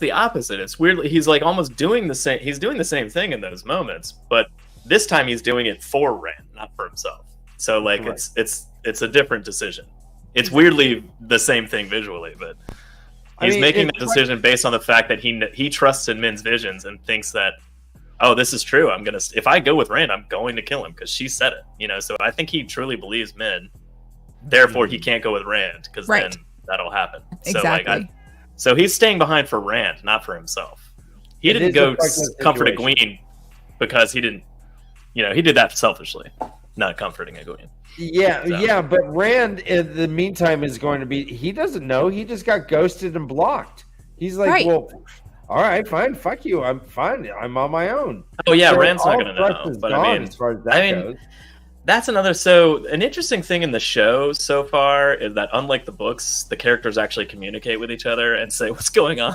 the opposite. It's weirdly he's like almost doing the same. He's doing the same thing in those moments, but this time he's doing it for Rand, not for himself. So like Right. it's a different decision. It's weirdly the same thing visually, but he's making the decision based on the fact that he trusts in Min's visions and thinks that, oh, this is true. If I go with Rand, I'm going to kill him because she said it. You know, so I think he truly believes Min. Therefore, he can't go with Rand because then that'll happen. Exactly. So he's staying behind for Rand, not for himself. He didn't go comfort Egwene because he didn't. You know, he did that selfishly, not comforting Egwene. Yeah, So. yeah, but Rand in the meantime is going to be. He doesn't know. He just got ghosted and blocked. He's like, Right. well, all right, fine, fuck you. I'm fine. I'm on my own. Oh yeah, So Rand's not all going to trust know. is But gone as far as that goes. that's another. So an interesting thing in the show so far is that unlike the books, the characters actually communicate with each other and say what's going on.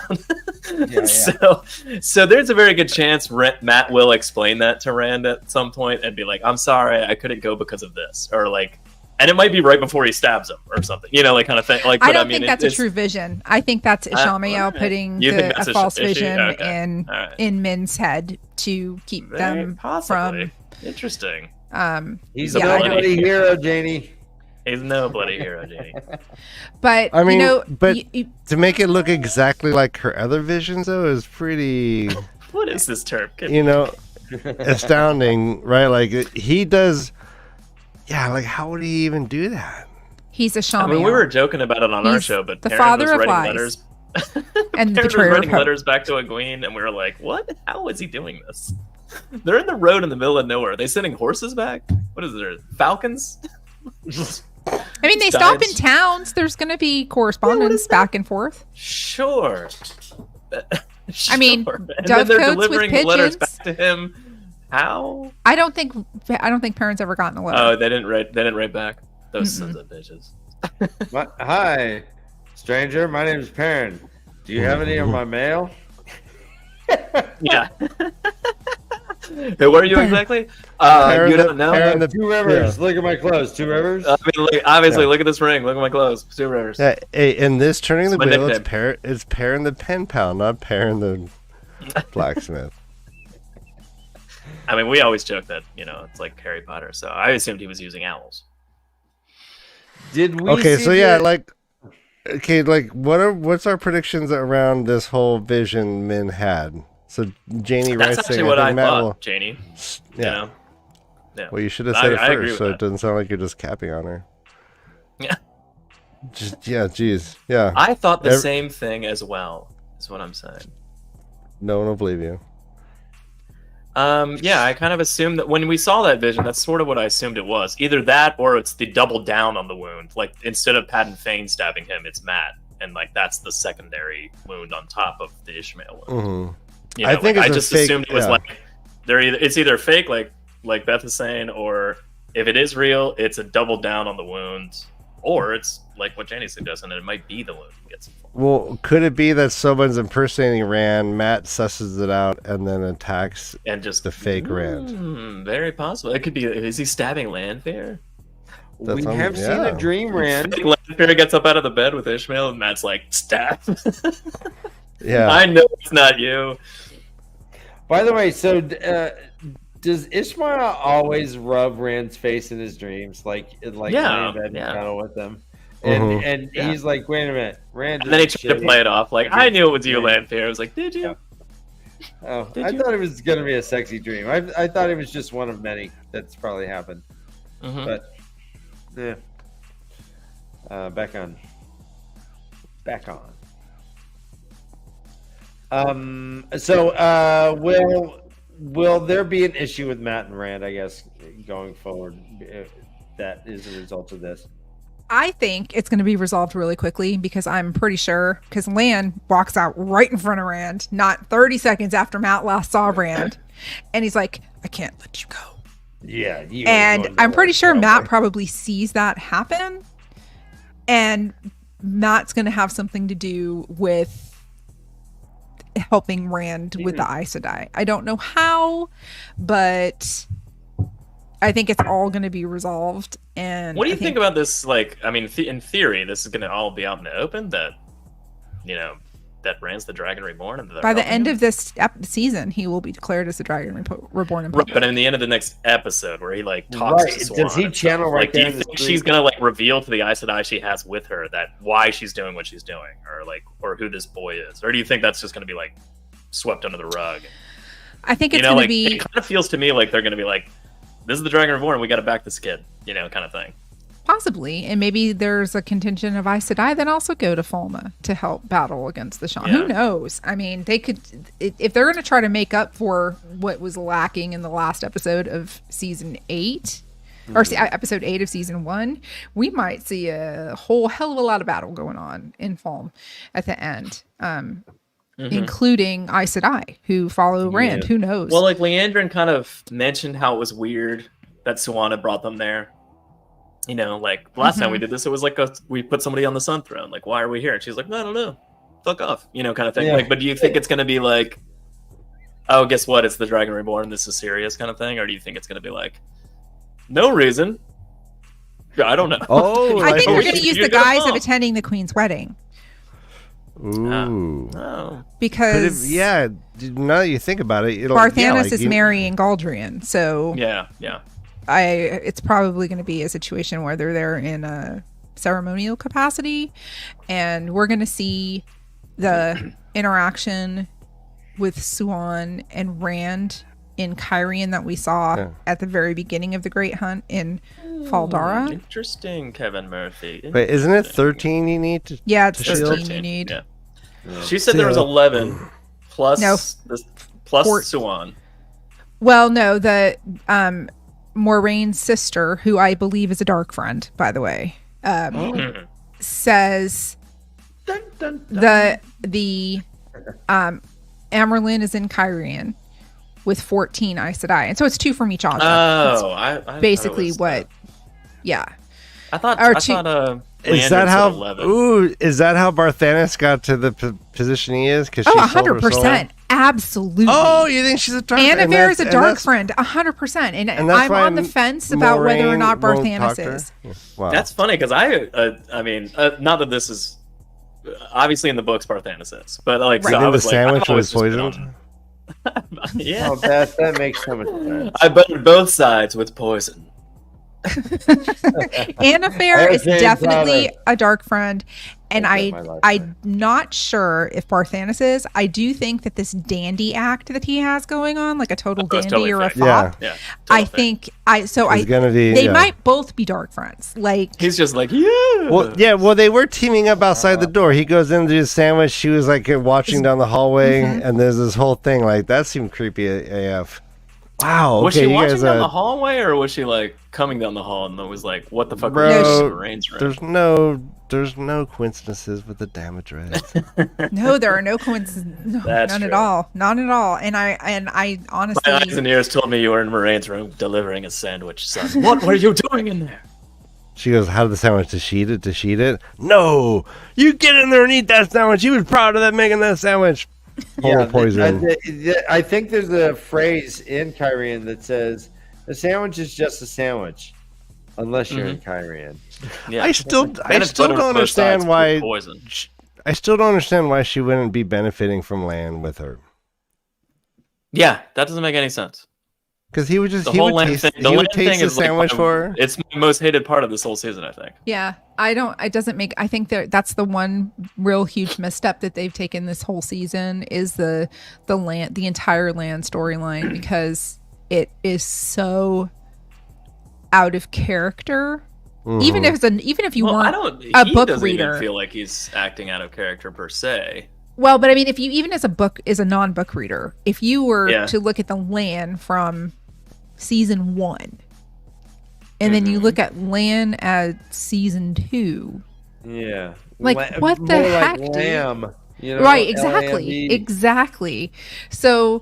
Yeah. So there's a very good chance Matt will explain that to Rand at some point and be like, "I'm sorry, I couldn't go because of this," or like, and it might be right before he stabs him or something, you know, like kind of thing. Like, I don't think that's a true vision. I think that's Ishamael alright. putting You think a that's false is she? vision Okay. Alright. in Min's head to keep them Possibly. from. Interesting. He's Yeah, a I don't- bloody hero, Janie. He's no bloody hero, Janie. But I mean, you know, but to make it look exactly like her other visions, though, is pretty, What is this term? you know, astounding, right? Like he does. Yeah, like how would he even do that? he's a I Ishamael. mean, we were joking about it on our He's show, but the Perrin father was of writing lies. letters. And Perrin the was betrayer of writing hope. letters back to Egwene, and we were like, "What? How is he doing this?" They're in the road in the middle of nowhere. Are they sending horses back? What is there? Falcons? I mean, they stop in Giants. towns. There's going to be correspondence back and forth. Sure. I mean, And then they're dovecoats with delivering the letters pigeons. back to him. How? I don't think Perrin's ever gotten a letter. Oh, they didn't write back. Those sons of bitches. Hi, stranger. My name is Perrin. Do you have any of my mail? Yeah. Who are you exactly? You don't know. Perrin the- Two Rivers. Look at my clothes. Two Rivers. I mean, obviously, Yeah. look at this ring. Look at my clothes. Two Rivers. Yeah, hey, in this turning the It's my wheel, nickname. it's Perrin the pen pal, not Perrin the blacksmith. I mean, we always joke that, you know, it's like Harry Potter, so I assumed he was using owls. Did we? Okay, see so yeah, the- like Okay, like what's our predictions around this whole vision Min had? So Janie That's writes actually saying, what I I think Matt thought, will. Janie. Yeah. You know? Yeah. Well, you should have said it I agree first, with so that. it doesn't sound like you're just capping on her. Yeah. Geez, yeah. I thought the same thing as well, is what I'm saying. No one will believe you. Yeah, I kind of assumed that when we saw that vision, that's sort of what I assumed it was. Either that or it's the double down on the wound. Like, instead of Pat and Fane stabbing him, it's Matt. And, like, that's the secondary wound on top of the Ishmael wound. Mm-hmm. You know, I think like, it's I just fake, assumed it was, like, it's either fake, like Beth is saying, or if it is real, it's a double down on the wound. Or it's, like what Jenny's suggesting, it might be the wound that gets involved. Well, could it be that someone's impersonating Rand, Matt susses it out, and then attacks and just the fake Rand? Very possible. It could be, is he stabbing Landfair? We have seen a dream, Rand. Landfair gets up out of the bed with Ishmael, and Matt's like, stab. Yeah. I know it's not you. By the way, so does Ishmael always rub Rand's face in his dreams? Like Yeah. kind of with them. And he's like, wait a minute, Rand. And then he tried to play it off like, I knew it was you, Landfair. I was like, did you? Oh, I thought it was going to be a sexy dream. I thought it was just one of many that's probably happened. Mm-hmm. But, yeah. Back on. So, will there be an issue with Matt and Rand, I guess, going forward, if that is a result of this? I think it's going to be resolved really quickly because I'm pretty sure, because Lan walks out right in front of Rand, not 30 seconds after Matt last saw Rand. And he's like, I can't let you go. Yeah. And I'm pretty sure Matt probably sees that happen. And Matt's going to have something to do with helping Rand with the Aes Sedai. I don't know how, but I think it's all going to be resolved. And what do you think about this? Like, I mean, in theory, this is going to all be out in the open. That, you know, that Rand's the Dragon Reborn, and by the end of this season, he will be declared as the Dragon Reborn. Right, but in the end of the next episode, where he like talks to Swan, does he channel like, do you think she's going to like reveal to the Aes Sedai she has with her that why she's doing what she's doing, or who this boy is, or do you think that's just going to be like swept under the rug? I think it's going to be. It kind of feels to me like they're going to be like, this is the Dragon Reborn, we got to back this kid, you know, kind of thing. Possibly. And maybe there's a contingent of Aes Sedai that also go to Falma to help battle against the Shaman. Yeah. Who knows? I mean, they could, if they're going to try to make up for what was lacking in the last episode of season 8, or episode 8 of season 1, we might see a whole hell of a lot of battle going on in Falm at the end. Including Aes Sedai, who follow Rand. Who knows? Well, like Leandrin kind of mentioned how it was weird that Suwana brought them there. You know, like last time we did this, it was like we put somebody on the Sun Throne. Like, why are we here? And she's like, no, I don't know. Fuck off. You know, kind of thing. Yeah. Like, but do you think it's going to be like, oh, guess what? It's the Dragon Reborn. This is serious kind of thing? Or do you think it's going to be like, no reason? I don't know. Oh, I think they're going to use the guise of attending the Queen's wedding. Ooh. Because now that you think about it, Barthanes is marrying Galdrian, so yeah. It's probably going to be a situation where they're there in a ceremonial capacity, and we're going to see the interaction with Suan and Rand in Kyrian that we saw at the very beginning of the Great Hunt in Faldara. Interesting, Kevin Murphy. Wait, isn't it 13 you need to? Yeah, it's 13 you need. Yeah. She said there was 11 plus Suan. Well, no, the Moraine's sister, who I believe is a dark friend, by the way, says the Amerlin is in Kyrian with 14 Aes Sedai, and so it's 2 from each other. Oh, I basically what? Yeah, I thought. Is that how? Is that how Barthanes got to the position he is? Because 100%, absolutely. Oh, you think she's a dark? Annabelle is a dark friend, 100%, and I'm on the fence about whether or not Barthanes is. Wow. That's funny because I mean, not that this is obviously in the books Barthanes is, but like, so I was the sandwich was poisoned. Yeah, that makes so much sense. I buttered both sides with poison. Anna Fair is Okay, definitely Tyler. a dark friend, and I'll get my life I'm not sure if Barthanes is. I do think that this dandy act that he has going on, like a total Oh, it's dandy totally or a fake. fop, Yeah. I totally fake. think It's gonna be. they yeah. might both be dark friends. Like He's just like, yeah. Well, yeah. Well, they were teaming up outside the door. He goes in to do a sandwich. She was like watching down the hallway, and there's this whole thing. Like that seemed creepy AF. Wow. Was okay, she you watching guys. down the hallway, or was she like coming down the hall and was like, "What the fuck?" Bro, are you doing in Rain's room? there's no coincidences with the damage rates. no, there are no coincidences. No, That's none at true. all. Not at all. And I honestly, My eyes and ears told me you were in Moraine's room delivering a sandwich, son. What were you doing in there? She goes, "How did the sandwich to sheet it? To sheet it? No, you get in there and eat that sandwich. He was proud of that making that sandwich. Whole poison. I think there's a phrase in Kyrian that says, "A sandwich is just a sandwich, unless you're in Kyrian." Yeah. I still don't understand why. Poison. I still don't understand why she wouldn't be benefiting from land with her. Yeah, that doesn't make any sense. Because he would just The he whole would land taste, thing. The he would land taste thing the is like sandwich for her. it's my most hated part of this whole season, I think. yeah, I don't. It doesn't make. I think that's the one real huge misstep that they've taken this whole season is the entire land storyline because it is so out of character. Even if you Well, I weren't don't. a He book doesn't reader, even feel like he's acting out of character per se. well, but I mean, if you even as a non-book reader, if you were Yeah. to look at the land from season 1, and then you look at Lan at season 2, Yeah. Like, what the more heck, like dude? lamb, you know, right? Exactly, LAMB. exactly. So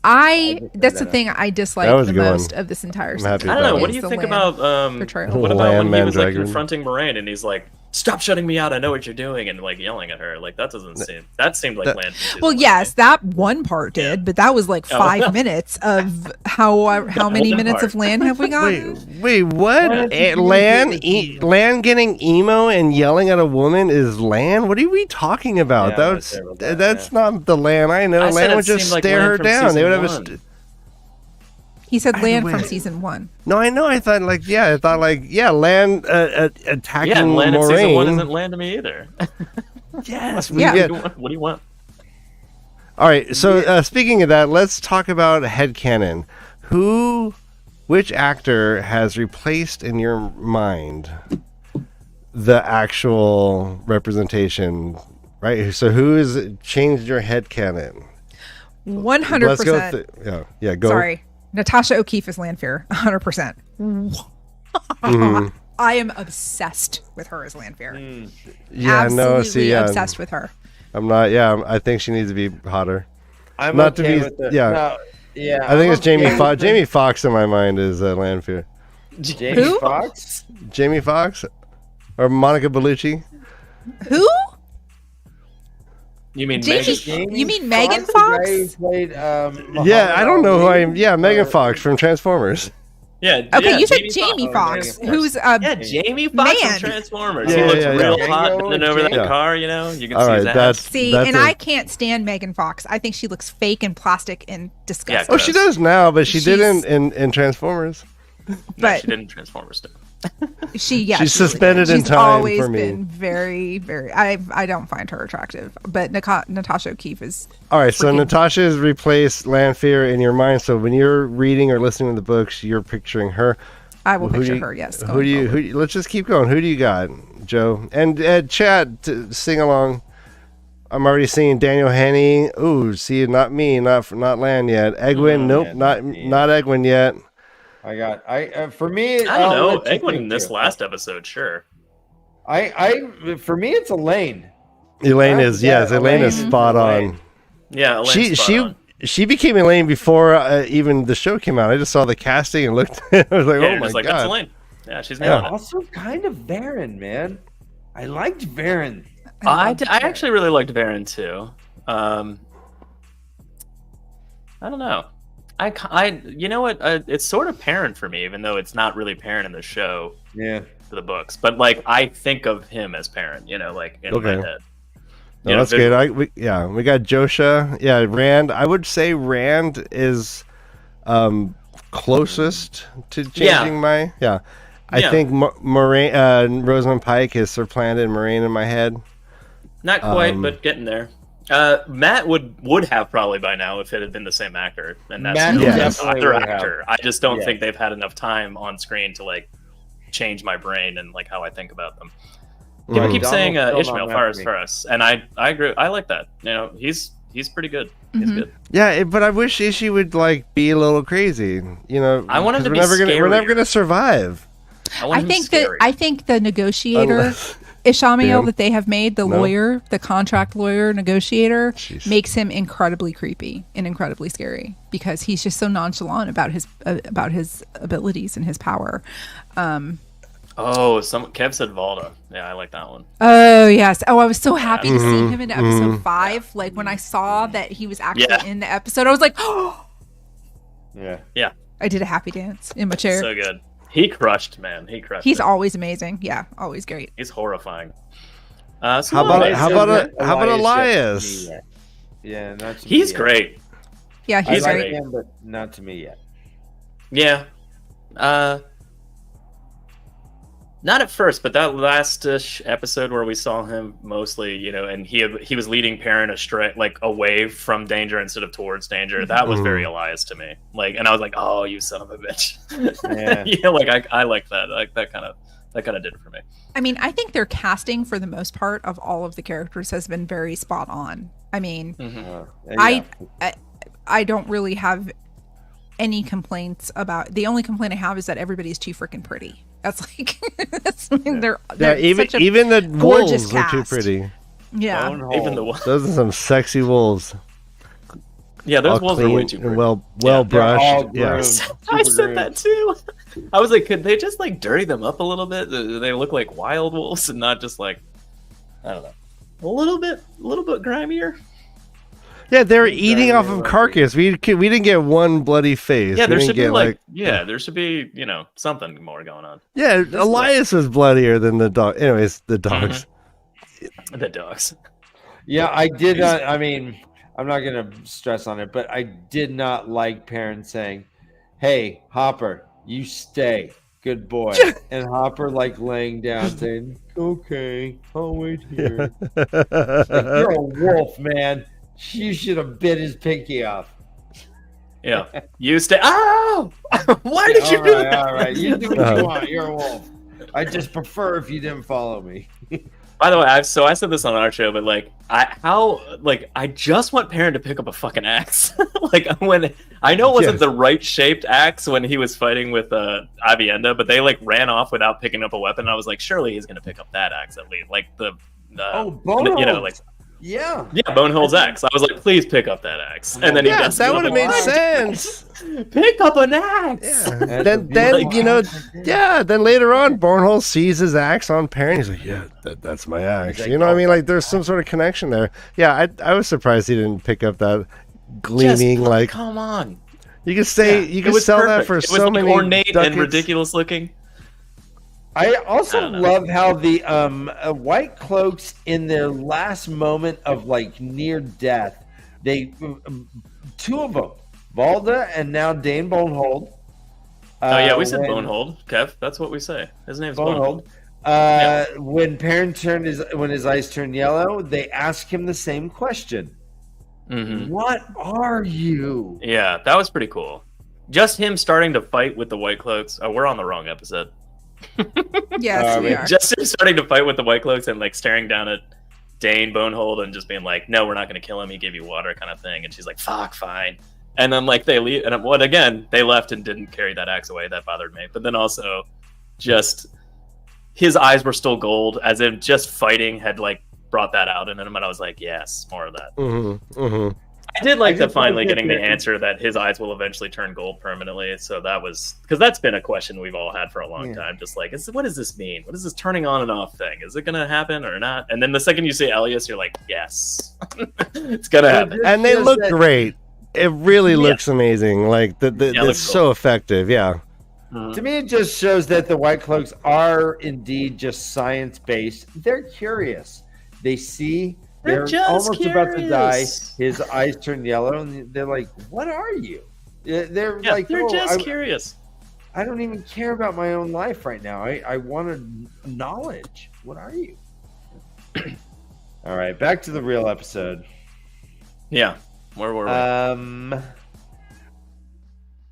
that's the thing I That dislike was the a good most one. of this entire I'm season. happy I don't know. about What it. do you the think land about portrayal. what about Land when he was like Mandragon? confronting Moraine and he's like, "Stop shutting me out! I know what you're doing," and like yelling at her. Like that doesn't seem. That seemed like That- land. from season Well, one to yes, me. that one part did, but that was like Oh. 5 minutes of how many one minutes part. of land have we gotten? Wait, what? Lan getting emo and yelling at a woman is Lan? What are we talking about? Yeah, that's whatever that, that's not the Lan I know. I said Lan it would just seemed like stare Lan her from down. They would have a. season one. He said land from wait. season 1. No, I know. I thought Lan attacking Yeah, and land in season Moraine. one isn't land to me either. Yes, Yeah. get- What do you want? All right. So speaking of that, let's talk about headcanon. Which actor has replaced in your mind the actual representation? Right. So who has changed your headcanon? 100%. Let's go. Yeah. Go. Sorry. Natasha O'Keefe is Lanfear. 100%. I am obsessed with her as Lanfear. Yeah. Absolutely No. See. Yeah. obsessed with her. I'm not. Yeah. I think she needs to be hotter. I'm Not to okay be- with the, yeah. no, yeah. I think I'm it's Jamie okay Foxx. with the- Jamie Foxx in my mind is Lanfear. Jamie Who? Foxx? Jamie Foxx or Monica Bellucci. Who? You mean Jamie- Megan? You mean Megan the guy who Fox? played, Yeah, I don't know who I am. Muhammad Yeah, Ali, Megan Fox from Transformers. Yeah. Okay, yeah, you said Foxx. Jamie Oh, Fox, Megan Fox. who's Yeah, Jamie Foxx Man. from Transformers. Yeah, he looks yeah, real yeah. hot bending over that Yeah. car. You know, you can All see right, his ass. that's See, that's and a- I can't stand Megan Fox. I think she looks fake and plastic and disgusting. Oh, she does now, but she didn't She's- in Transformers. No, but she didn't Transformers too. She's she really suspended did. in She's time always for me. been very, very. I don't find her attractive, but Natasha O'Keefe is. All right, so Freaking- Natasha has replaced Lanfear in your mind. So when you're reading or listening to the books, you're picturing her. I will Who do picture you- her. Yes. Who going do you? forward. Let's just keep going. Who do you got, Joe? And Chad, sing along. I'm already seeing Daniel Henney. Ooh, see, not me, not Lan yet. Egwin, nope, yeah, not not me. not Egwin yet. For me, I don't know. I'll let you Edwin in think this here. last episode, sure. For me, it's Elaine. Elaine Yeah, is yes, yeah, Elaine is Elaine. spot Elaine. on. Yeah, Elaine's spot on. She became Elaine before even the show came out. I just saw the casting and looked. I was like, Yeah, oh you're my just like, that's god. Elaine. Yeah, she's nailing it. Also, kind of Varen, man. I liked Varen. I actually really liked Varen too. I don't know. You know what? It's sort of Perrin for me, even though it's not really Perrin in the show Yeah. for the books. But like, I think of him as Perrin. You know, like in Okay. my head. No, You know, that's good. We got Josha. Yeah, Rand. I would say Rand is closest to changing my. Yeah, I think Moraine, Rosamund Pike is supplanted Moraine in my head. Not quite, but getting there. Matt would have probably by now if it had been the same actor, and that's Matt definitely either would actor. I just don't think they've had enough time on screen to like change my brain and like how I think about them. People keep saying Ishmael first, and I agree. I like that. You know, he's pretty good. He's good. Yeah, but I wish Ishi would like be a little crazy. You know, I want him to be we're never gonna survive. I think the negotiator Ishmael that they have made, the lawyer, the contract lawyer negotiator, makes him incredibly creepy and incredibly scary because he's just so nonchalant about his abilities and his power. Kev said Valda. Yeah, I like that one. Oh yes. Oh, I was so happy to see him in episode 5. Like when I saw that he was actually in the episode, I was like, oh. Yeah. I did a happy dance in my chair. So good. He crushed, man. He's always amazing. Yeah, always great. He's horrifying. How about Elias? Yeah, not to he's me great. Yet. Yeah, he's I like great. him, but not to me yet. Yeah. Not at first, but that last episode where we saw him mostly, you know, and he was leading Perrin astray, like away from danger instead of towards danger. That was very Elias to me. Like, and I was like, "Oh, you son of a bitch!" Yeah, like I like that. Like that kind of did it for me. I mean, I think their casting for the most part of all of the characters has been very spot on. I mean, I don't really have any complaints about. The only complaint I have is that everybody's too freaking pretty. That's like they're even the wolves cast. are too pretty. Yeah, even the wolves. Those are some sexy wolves. Yeah, those wolves are way too pretty. Well brushed. Yeah, I said that too. I was like, could they just like dirty them up a little bit? They look like wild wolves and not just like, I don't know, a little bit grimier. Yeah, they're eating off of carcass. We didn't get one bloody face. Yeah, there should be there should be, you know, something more going on. Yeah, Elias was bloodier than the dog. Anyways, the dogs. The dogs. Yeah, I did. I mean, I'm not gonna stress on it, but I did not like Perrin saying, "Hey, Hopper, you stay, good boy," and Hopper like laying down saying, "Okay, I'll wait here." Like, you're a wolf, man. You should have bit his pinky off. Yeah. You stay. Oh! Why did you do that? All right. You do what you want. You're a wolf. I just prefer if you didn't follow me. By the way, I said this on our show, but I just want Perrin to pick up a fucking axe. Like when I know it wasn't the right shaped axe when he was fighting with Avienda, but they like ran off without picking up a weapon. I was like, surely he's gonna pick up that axe at least, like Bonehold. You know, like. Yeah, Bonehold's axe. I was like, please pick up that axe. And then that would have made sense. Pick up an axe. Yeah. Then then later on, Bonehold sees his axe on Perrin. He's like, yeah, that's my axe. Like, you know what I mean? Like, there's some sort of connection there. Yeah, I was surprised he didn't pick up that gleaming come on. You could say you could sell perfect. that for so many ornate ducats. And ridiculous looking. I also love how the white cloaks in their last moment of like near death, they two of them, Valda and now Dane Bonehold. We said Bonehold, Kev. That's what we say. His name's Bonehold. When Perrin when his eyes turned yellow, they ask him the same question. Mm-hmm. What are you? Yeah, that was pretty cool. Just him starting to fight with the white cloaks. Oh, we're on the wrong episode. Yes, we are. Just him starting to fight with the white cloaks and like staring down at Dane Bonehold and just being like, "No, we're not going to kill him. He gave you water," kind of thing. And she's like, "Fuck, fine." And then like they leave, and again they left and didn't carry that axe away. That bothered me. But then also, just his eyes were still gold, as if just fighting had like brought that out in him. And I was like, "Yes, more of that." Mm-hmm, mm-hmm. I did like finally getting the answer that his eyes will eventually turn gold permanently. So that was because that's been a question we've all had for a long time. Just like, what does this mean? What is this turning on and off thing? Is it going to happen or not? And then the second you say Elias, you're like, yes, it's going to happen. And they look great. It really looks amazing. Like it's so effective. Yeah. To me, it just shows that the White Cloaks are indeed just science-based. They're curious. They see. They're almost about to die. His eyes turn yellow, and they're like, "What are you?" They're like, they're just curious. I don't even care about my own life right now. I wanted knowledge. What are you? All right, back to the real episode. Yeah. Where were we?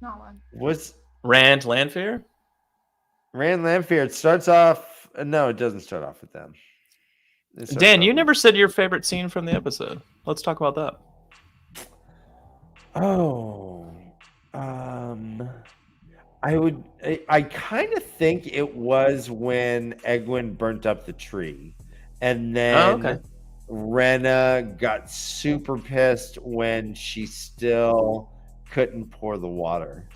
Not one. Was Rand Lanfear? Rand Lanfear? It starts off. No, it doesn't start off with them. It starts Dan, off you with- never said your favorite scene from the episode. Let's talk about that. Oh, I kind of think it was when Edwin burnt up the tree, and then okay. Rena got super pissed when she still couldn't pour the water.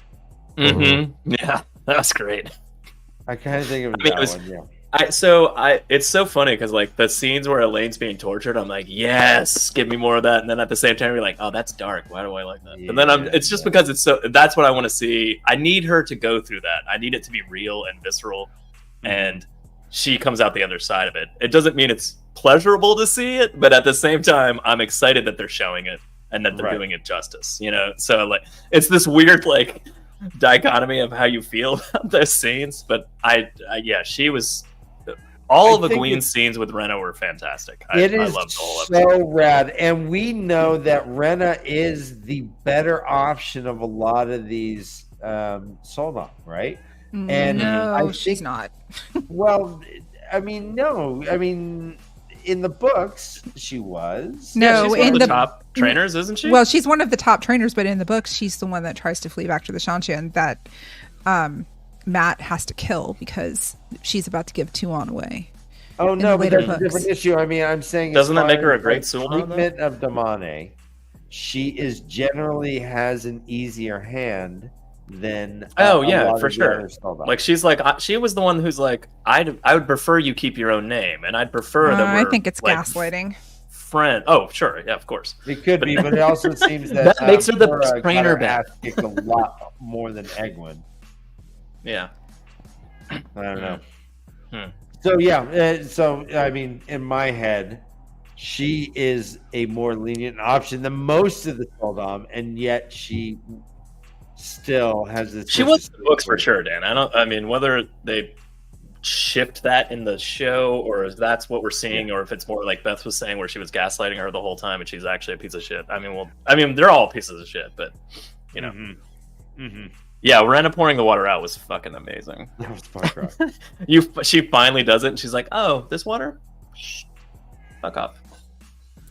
Mm-hmm. Yeah, that's great. I kind of think it was I mean, that it was- one. Yeah. It's so funny because like the scenes where Elaine's being tortured, I'm like, yes, give me more of that. And then at the same time, you're like, oh, that's dark. Why do I like that? And then it's just because that's what I want to see. I need her to go through that. I need it to be real and visceral. And she comes out the other side of it. It doesn't mean it's pleasurable to see it, but at the same time, I'm excited that they're showing it and that they're doing it justice. You know, so like it's this weird like dichotomy of how you feel about those scenes. But yeah, she was. All of Egwene's scenes with Rena were fantastic. I loved the whole episode. So rad, and we know that Rena is the better option of a lot of these Soldom, right? And no, she's not. Well, I mean, no, I mean, in the books she was. No, she's one of the top trainers, isn't she? Well, she's one of the top trainers, but in the books, she's the one that tries to flee back to the Shantian that Matt has to kill because she's about to give Tuon away. Oh no, but there's a different issue. I mean, I'm saying, doesn't that make her a great Sultan? Treatment of Damane, she is generally has an easier hand than. Oh yeah, for sure. Like she's like she was the one who's like, I would prefer you keep your own name, and I'd prefer that. I think it's like, gaslighting. Friend. Oh sure, yeah, of course. It could be, but it also seems that makes her the Pura trainer got her back. ass kicked a lot more than Edwin. Yeah. I don't know. So yeah, so I mean, in my head, she is a more lenient option than most of the Soldom, and yet she still has this. She was the books for sure, Dan. I mean, whether they shift that in the show or if that's what we're seeing, or if it's more like Beth was saying, where she was gaslighting her the whole time and she's actually a piece of shit. I mean, they're all pieces of shit, but you know. Yeah, Rena pouring the water out was fucking amazing. That was fuck rock. She finally does it, and she's like, "Oh, this water? Shh, fuck off.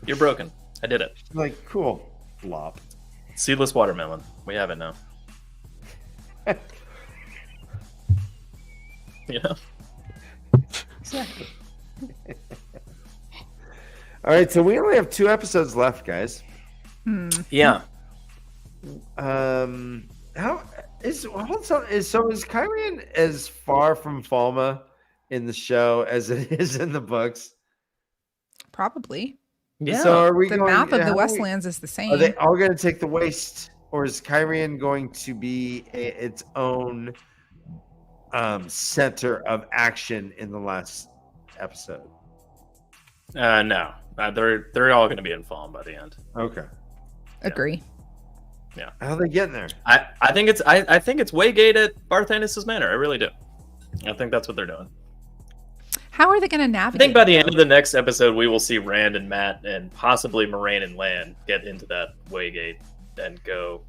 You're broken. I did it." Like, cool. Flop. Seedless watermelon. We have it now. Yeah. Exactly. All right, so we only have 2 episodes left, guys. Yeah. Is Kyrian as far from Falma in the show as it is in the books? Probably. Yeah. So are we the going, map of the Westlands is the same. Are they all going to take the waste, or is Kyrian going to be its own center of action in the last episode? No. They're all going to be in Fallen by the end. Okay. Agree. Yeah. How are they getting there? I think it's Waygate at Barthanes' Manor. I really do. I think that's what they're doing. How are they going to I navigate? think by the end of the next episode, we will see Rand and Matt and possibly Moraine and Lan get into that Waygate and go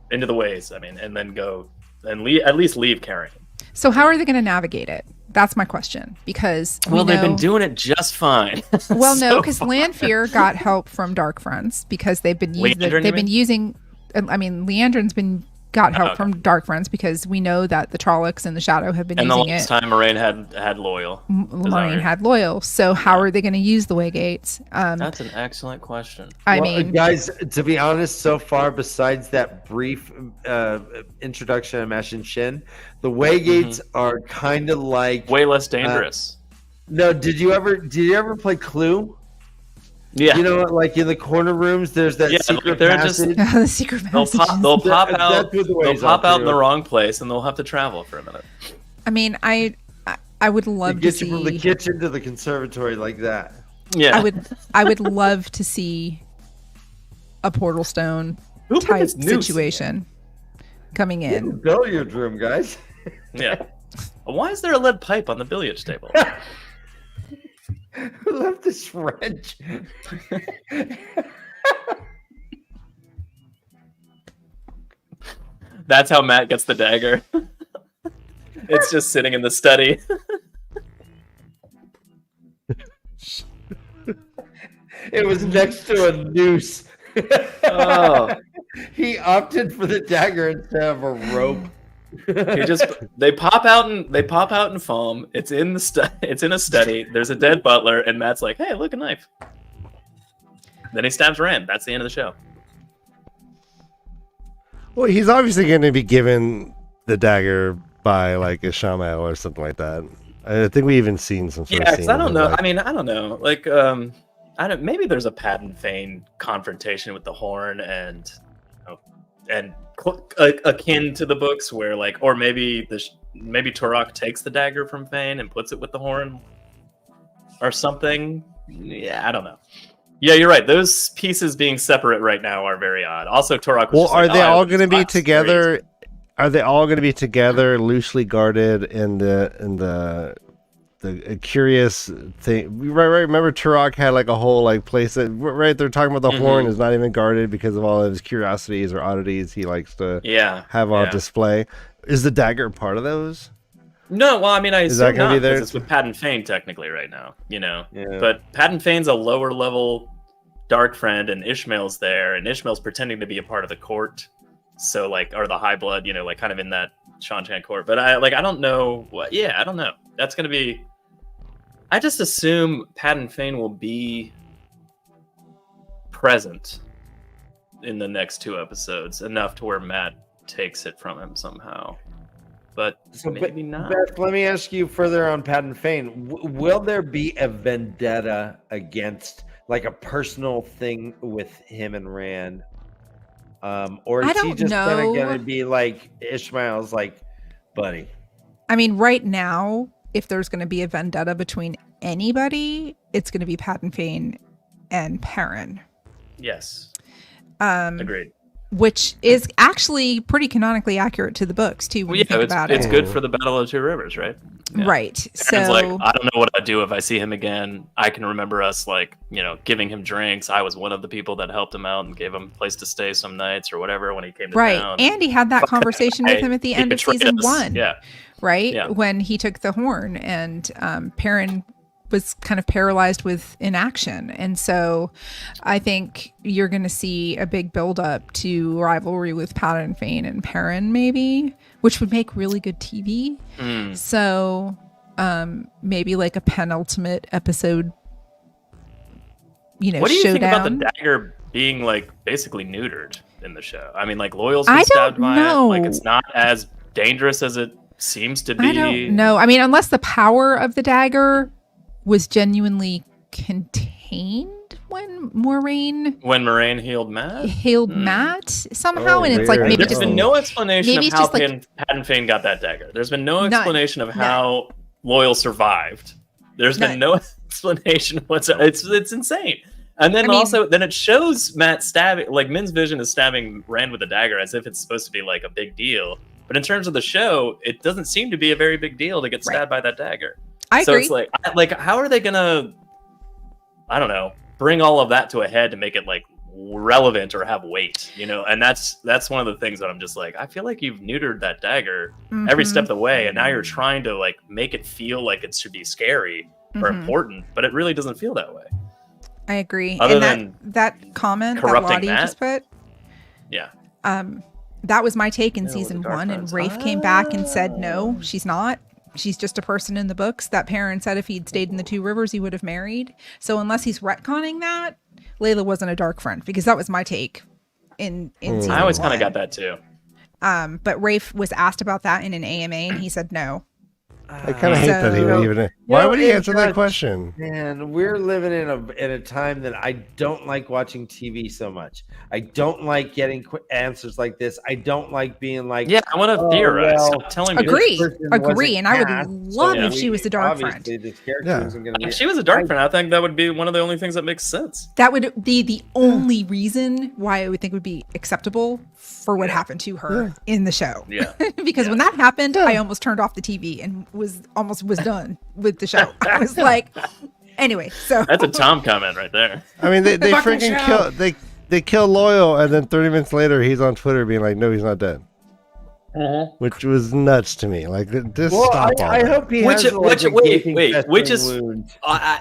into the ways. I mean, and then go and at least leave Carrion. So how are they going to navigate it? That's my question. Because they've been doing it just fine. Well, no, because Lanfear got help from Dark Friends because they've been using. I mean, Leandrin's got help from Dark Friends because we know that the Trollocs and the Shadow have been using it. And the last time Moraine had Loyal. Moraine had Loyal. So how are they going to use the Waygates? That's an excellent question. I mean, guys, to be honest, so far, besides that brief introduction of Mash and Shin, the Waygates are kind of like way less dangerous. No, did you ever play Clue? Yeah, you know, like in the corner rooms, there's that secret passage. The secret passage. They'll pop out. They'll pop out in the wrong place, and they'll have to travel for a minute. I mean, I would love to see you from the kitchen to the conservatory like that. Yeah, I would love to see a portal stone type situation coming in. Billiard room, guys. Yeah. Why is there a lead pipe on the billiards table? Who left this wrench? That's how Matt gets the dagger. It's just sitting in the study. It was next to a noose. Oh. He opted for the dagger instead of a rope. They pop out in foam. It's in a study. There's a dead butler, and Matt's like, "Hey, look, a knife." Then he stabs Rand. That's the end of the show. Well, he's obviously going to be given the dagger by like Ishamael or something like that. I think we even seen some sort of Yeah, scene because I don't know. like- I mean, I don't know. Like, maybe there's a Padden Fane confrontation with the horn and akin to the books where like, or maybe maybe Turok takes the dagger from Fane and puts it with the horn or something. Yeah, I don't know. Yeah, you're right. Those pieces being separate right now are very odd. Also, Turok. Well, are they all going to be together? Are they all going to be together, loosely guarded in the curious thing? Right. Remember, Turok had like a whole like place that right. They're talking about the horn is not even guarded because of all of his curiosities or oddities he likes to have on display. Is the dagger part of those? No, well, I mean, I assume not, be there? because it's with Padden Fane technically right now, you know. Yeah. But Padden Fane's a lower level dark friend, and Ishmael's there, and Ishmael's pretending to be a part of the court, so like, or the High Blood, you know, like kind of in that Shan-Chan court. But I don't know. I don't know. That's gonna be. I just assume Padden Fane will be present in the next 2 episodes, enough to where Matt takes it from him somehow. But maybe not. Beth, let me ask you further on Padden Fane. Will there be a vendetta against, like, a personal thing with him and Rand? Or is he just going to be like Ishmael's, like, buddy? I mean, right now, if there's going to be a vendetta between anybody, it's going to be Padden Fane and Perrin. Yes. Agreed. Which is actually pretty canonically accurate to the books too. When you think about it's good for the Battle of Two Rivers, right? Yeah. Right. So like, I don't know what I'd do if I see him again. I can remember us like, you know, giving him drinks. I was one of the people that helped him out and gave him a place to stay some nights or whatever when he came to town. And he had that conversation with him at the end of season 1. Yeah. Right? Yeah. When he took the horn and Perrin was kind of paralyzed with inaction. And so I think you're going to see a big buildup to rivalry with Padden Fane and Perrin, maybe, which would make really good TV. So maybe like a penultimate episode, you know, what do you showdown. think about the dagger being like basically neutered in the show? I mean, like Loyal's been stabbed by it. Like it's not as dangerous as it seems to be. I don't know. I mean, unless the power of the dagger was genuinely contained when Moraine healed Matt somehow, and it's like maybe there's been no explanation of how Padden Fane got that dagger. There's been no explanation of how Loyal survived. There's been no explanation whatsoever. It's insane. And then then it shows Matt stabbing, like Min's vision is stabbing Rand with a dagger as if it's supposed to be like a big deal. But in terms of the show, it doesn't seem to be a very big deal to get stabbed by that dagger. I agree. It's like, how are they gonna, I don't know, bring all of that to a head to make it like relevant or have weight, you know? And that's one of the things that I'm just like, I feel like you've neutered that dagger every step of the way, and now you're trying to like make it feel like it should be scary or important, but it really doesn't feel that way. I agree. Other and that comment that Lottie just put, that was my take in season 1, and Rafe came back and said, no, she's not. She's just a person in the books. That Perrin said if he'd stayed in the Two Rivers, he would have married. So unless he's retconning that, Layla wasn't a dark friend, because that was my take in season 1. I always kind of got that too. But Rafe was asked about that in an AMA, and he said no. I kind of hate that he would even. Why would he answer that question? Man, we're living in a time that I don't like watching TV so much. I don't like getting answers like this. I don't like being like, I want to theorize. Well, telling me agree, and I would love if she was a dark friend. This character isn't gonna be if she was a dark friend, I think that would be one of the only things that makes sense. That would be the only reason why I would think would be acceptable for what happened to her in the show. Yeah. Because when that happened, I almost turned off the TV and was done with the show. I was like, anyway, so That's a Tom comment right there. I mean, they freaking kill they kill Loyal, and then 30 minutes later, he's on Twitter being like, "No, he's not dead," which was nuts to me. Like, just stop. I hope he has which is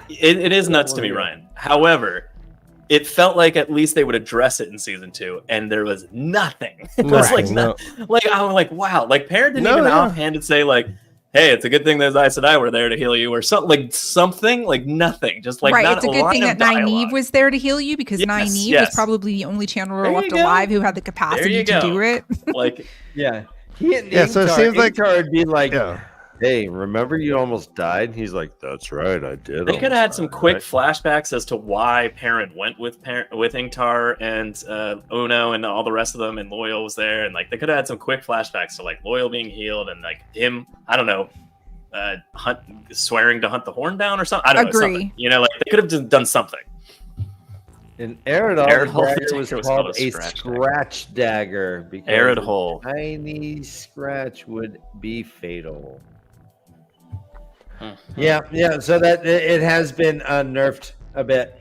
it is nuts to me, Ryan. However, it felt like at least they would address it in season 2, and there was nothing. It was like I was like, wow, like Perrin didn't even offhanded say like, hey, it's a good thing those Aes Sedai were there to heal you, or something like nothing. Just like it's a good thing that Nynaeve was there to heal you, because Nynaeve was probably the only channeler left alive who had the capacity to do it. Like, yeah. So it seems like would be like, hey, remember you almost died? He's like, that's right, I did. They could have had some quick flashbacks as to why Perrin went with Ingtar and Uno and all the rest of them, and Loyal was there, and like they could have had some quick flashbacks to like Loyal being healed and like him, I don't know, swearing to hunt the horn down or something. I don't know. Something. You know, like they could have just done something. An Aerodol dagger was called a scratch dagger because Aerodol. a tiny scratch would be fatal. Yeah. So that it has been nerfed a bit.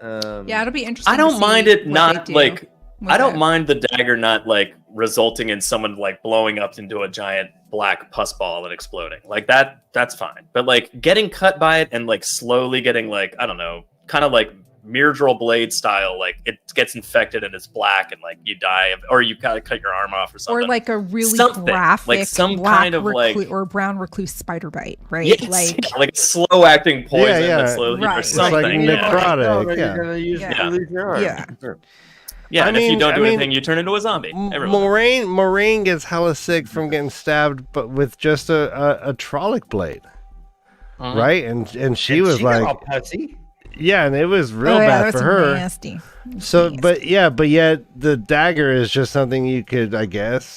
It'll be interesting. I don't mind it not like. I don't mind the dagger not like resulting in someone like blowing up into a giant black pus ball and exploding like that. That's fine. But like getting cut by it and like slowly getting like, I don't know, kind of like Myrddraal blade style, like it gets infected and it's black and like you die, or you gotta cut your arm off or something, or like a really graphic, like some kind of like or brown recluse spider bite, right? Yes, like slow acting poison that slowly or something. It's like necrotic. You're gonna use it to lose your arm. Yeah, and if you don't do anything, you turn into a zombie. Moraine gets hella sick from getting stabbed, but with just a Trolloc blade, right? And she was like, all pussy. Yeah, and it was real bad for her. Nasty. So, but yet the dagger is just something you could, I guess,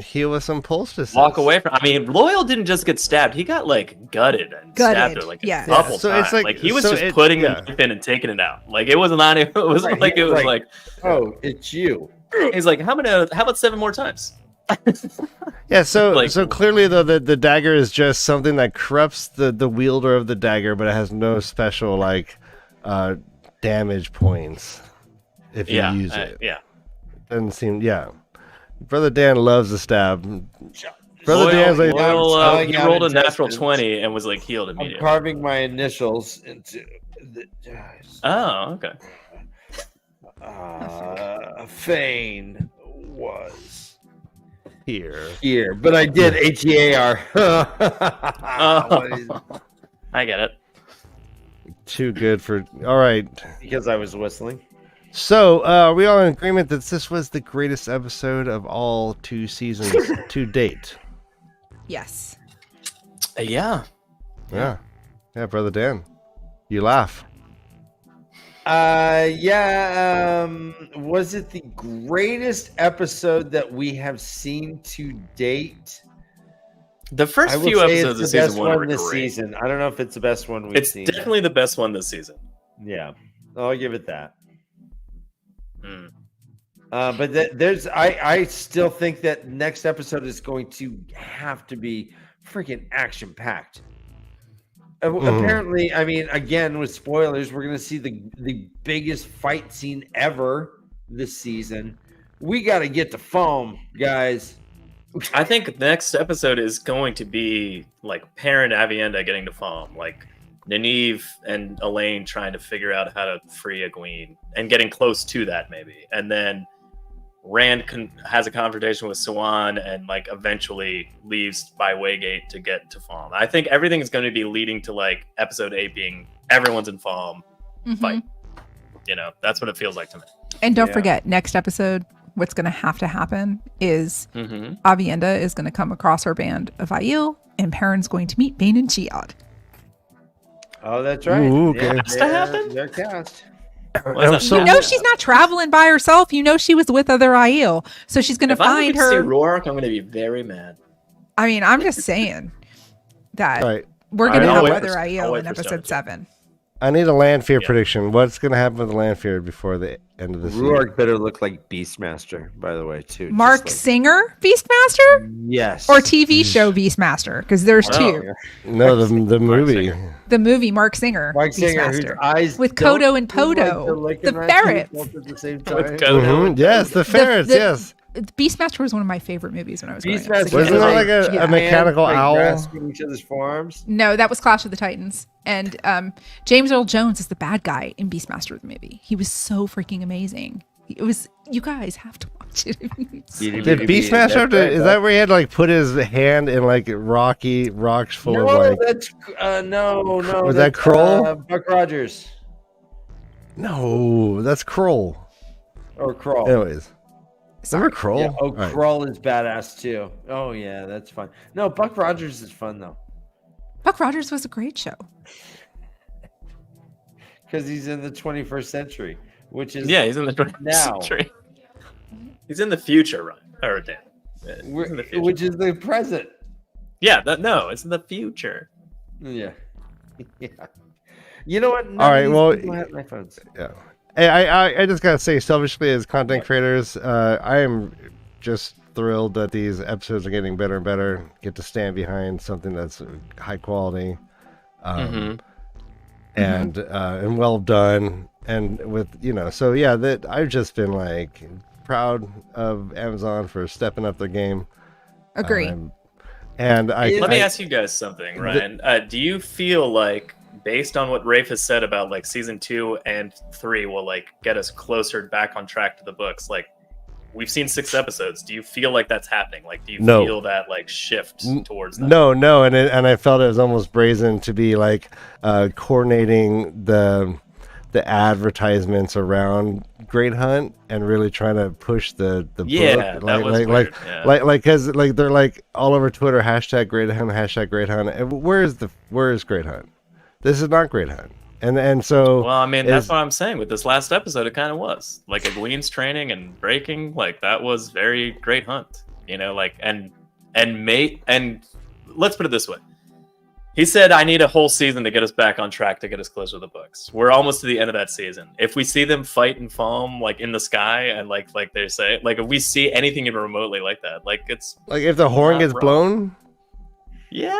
heal with some poultices. Walk away from. I mean, Loyal didn't just get stabbed; he got like gutted and stabbed her like a couple times. It's like he was just putting the knife in and taking it out. Like it wasn't on. It wasn't like it was like, oh, it's you. He's like, how about 7 more times? So clearly though the dagger is just something that corrupts the wielder of the dagger, but it has no special like damage points if you use it. Doesn't seem Brother Dan loves the stab. Brother Dan's like, he rolled a natural 20 and was like healed immediately. I'm carving my initials into the Oh, okay. Fane was here, but I did HEAR. I get it. Too good for all right because I was whistling. So are we all in agreement that this was the greatest episode of all 2 seasons to date? Yes. Yeah, Brother Dan, you laugh. Was it the greatest episode that we have seen to date? The first few episodes of season 1 were this great. season. I don't know if it's the best one we've seen. It's definitely the best one this season. Yeah, I'll give it that. But I still think that next episode is going to have to be freaking action packed. Apparently, I mean, again with spoilers, we're going to see the biggest fight scene ever this season. We got to get to foam, guys. I think next episode is going to be like Perrin Avienda getting to Falm, like Nynaeve and Elaine trying to figure out how to free Egwene and getting close to that maybe, and then Rand has a confrontation with Siwan and like eventually leaves by Waygate to get to Falm. I think everything is going to be leading to like episode 8 being everyone's in Falm fight. You know, that's what it feels like to me. And don't forget, next episode, what's going to have to happen is Avienda is going to come across her band of Aiel, and Perrin's going to meet Bane and Chiad. Oh, that's right. Ooh, okay. Has to happen? They're cast. You know she's not traveling by herself. You know she was with other Aiel, so she's going to find her. If I see Rourke, I'm going to be very mad. I mean, I'm just saying that we're going to have other Aiel in episode 7. I need a Landfear Yeah. prediction. What's going to happen with the Landfear before the end of the season? Ruark better look like Beastmaster, by the way, too. Mark Just Singer, Beastmaster, yes. or TV show Beastmaster? Because there's Wow. two. No, the movie. Singer. The movie Mark Singer, Mark Singer, whose Beastmaster, eyes with don't Kodo and seem like Podo, they're looking the at you ferrets. both at the same With time. Kodo and Yes, the ferrets. the- Yes. Beastmaster was one of my favorite movies when I was growing up. Beastmaster Wasn't is there like a giant, mechanical owl? grasping each other's forearms. No, that was Clash of the Titans. And James Earl Jones is the bad guy in Beastmaster the movie. He was so freaking amazing. It was. You guys have to watch it. Did Beastmaster have to, is that where he had to like put his hand in like rocks full No, of like that's no. Was that that's, Kroll? Buck Rogers No, that's Kroll. or Kroll. Anyways. Remember Kroll? Yeah. Oh, All right. Kroll is badass too. Oh yeah, that's fun. No, Buck Rogers is fun though, Buck Rogers was a great show. because he's in the 21st century, which is Yeah, he's in the 20th Now. century. He's in the future, right? Or Dan. He's in the future. which is the present. Yeah, no, it's in the future. Yeah, yeah. You know what? None All right, of these well, people have iPhones. Yeah. Hey, I just gotta say, selfishly, as content creators, I am just thrilled that these episodes are getting better and better. Get to stand behind something that's high quality, and well done, and with so yeah, that I've just been like proud of Amazon for stepping up their game. Agree. And Let me ask you guys something, Ryan. Do you feel like, based on what Rafe has said about like season 2 and 3 will like get us closer back on track to the books, like we've seen 6 episodes, do you feel like that's happening? Like, do you No. feel that like shift towards that? No, and I felt it was almost brazen to be like coordinating the advertisements around Great Hunt and really trying to push the Yeah, book. that was like weird. Yeah. like because like they're like all over Twitter #Great Hunt. And where is Great Hunt? This is not Great Hunt. And so Well, I mean, that's what I'm saying. With this last episode, it kind of was like Edwin's training and breaking. Like that was very Great Hunt, Like and let's put it this way. He said, "I need a whole season to get us back on track to get us closer to the books." We're almost to the end of that season. If we see them fight and foam like in the sky and like they say, like if we see anything even remotely like that, like it's like if the horn not gets wrong. blown, yeah.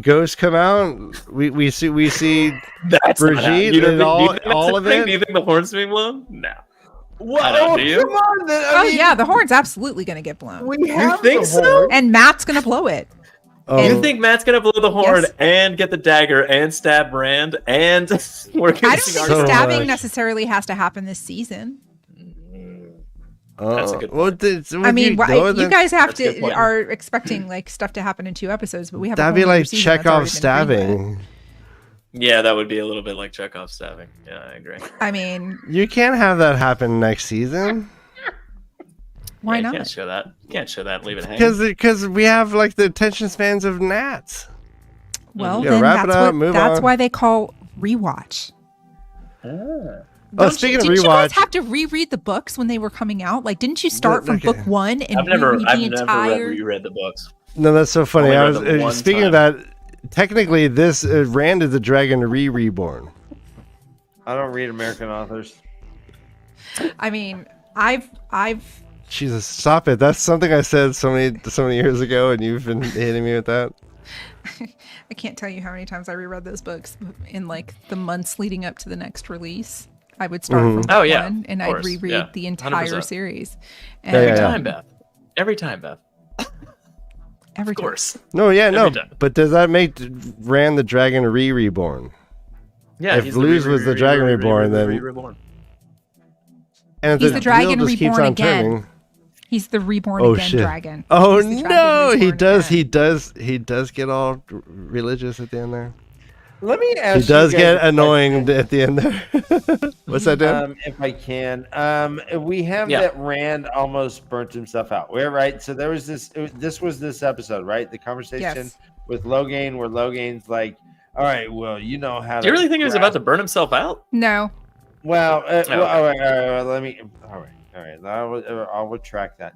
ghosts come out. We see That's not Brigitte happening. You don't and think- do you all think that's all a of thing? it. Do you think the horn's being blown? No. What? I don't, do you? Come on, then. Oh yeah, the horn's absolutely going to get blown, We have think the so? horn. and Matt's going to blow it. Oh, You think Matt's gonna blow the horn Yes. and get the dagger and stab Rand and we're gonna I don't see think So stabbing much. necessarily has to happen this season. That's a good well, I mean, you guys have That's a good to point. are expecting like stuff to happen in 2 episodes, but we have a that'd whole be other like season that's Chekhov already been greenlit. stabbing. Yeah, that would be a little bit like Chekhov stabbing. Yeah, I agree. I mean, You can't have that happen next season why Yeah, not? You can't show that. You can't show that and leave it hanging. because we have like the attention spans of gnats. Well, Yeah, then wrap it that's up, what move that's on. why they call rewatch. Speaking of didn't you guys rewatch- have to reread the books when they were coming out? Like, didn't you start from Okay. book 1 and I've never reread the entire? reread the books. No, that's so funny. Only I read was them one speaking of that. Technically, this Rand is the dragon Reborn. I don't read American authors. I mean, I've Jesus, stop it! That's something I said so many years ago, and you've been hitting me with that. I can't tell you how many times I reread those books in like the months leading up to the next release. I would start from book Oh, yeah, 1 and of I'd course, reread yeah, the entire 100%. series. Yeah, And Every yeah. time, Beth. Every time, Beth. every Of course. No, yeah, no. Every time. But does that make Rand the dragon Reborn? Yeah. If he's Luz was the dragon reborn, then- reborn. And He's the the dragon wheel just keeps reborn on again. turning. He's the reborn Oh, again shit. dragon. Oh He's the dragon no, he reborn does. again. He does get all religious at the end there. Let me ask He does you guys get a annoying question, at the end there. What's that, Dan? if I can. We have Yeah. that Rand almost burnt himself out. We're right. So there was this was this episode, right? The conversation Yes. with Logain, where Logain's like, "All right, well, you know how." Do you really think he was about to burn himself out? No. Well, okay. all right. Let me. All right. I'll retract that.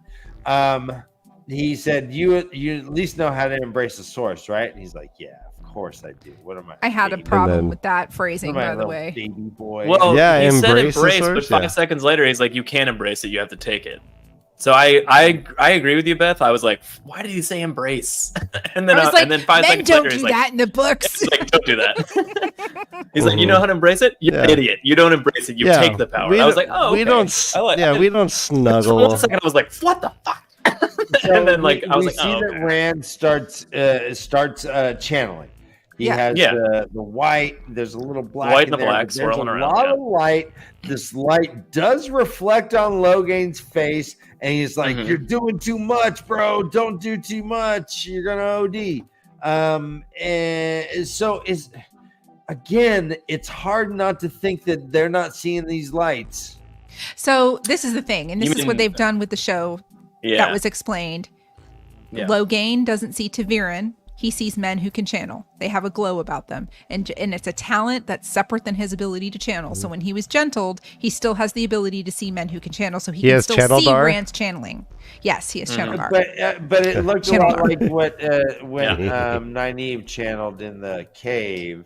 He said, "You at least know how to embrace the source, right?" And he's like, "Yeah, of course I do. What am I? I had a baby? problem then- with that phrasing, What am I, by a the little way. baby boy. Well, Yeah, he said embrace the embrace, but source, 5 yeah. seconds later, he's like, "You can't embrace it. You have to take it." So I agree with you, Beth. I was like, "Why did he say embrace?" and then I was like, and then 5 men seconds don't later, do he's like, that in the books. he's like, "Don't do that." He's like, "You know how to embrace it? You're Yeah. an idiot. You don't embrace it. You Yeah, take the power." we I was don't- like, "Oh, we okay. don't. s- I like- yeah, we don't For snuggle. 1 second, I was like, "What the fuck?" So and then like I was we like, see "Oh, that okay." Rand starts channeling. He Yeah. has Yeah. the white. There's a little black. White in and the there, black but there's swirling a around, lot yeah. of light. This light does reflect on Logain's face, and he's like, Mhm. "You're doing too much, bro. Don't do too much. You're gonna OD." And so is again, it's hard not to think that they're not seeing these lights. So this is the thing, and this You is what mean- they've done with the show Yeah. that was explained. Yeah. Logain doesn't see TAVERN. He sees men who can channel. They have a glow about them. And it's a talent that's separate than his ability to channel. So when he was gentled, he still has the ability to see men who can channel. So he can has still channel see dar? Rand's channeling. Yes, he has channel dar. But it looked a Channel lot Dar. like what when Yeah. Nynaeve channeled in the cave,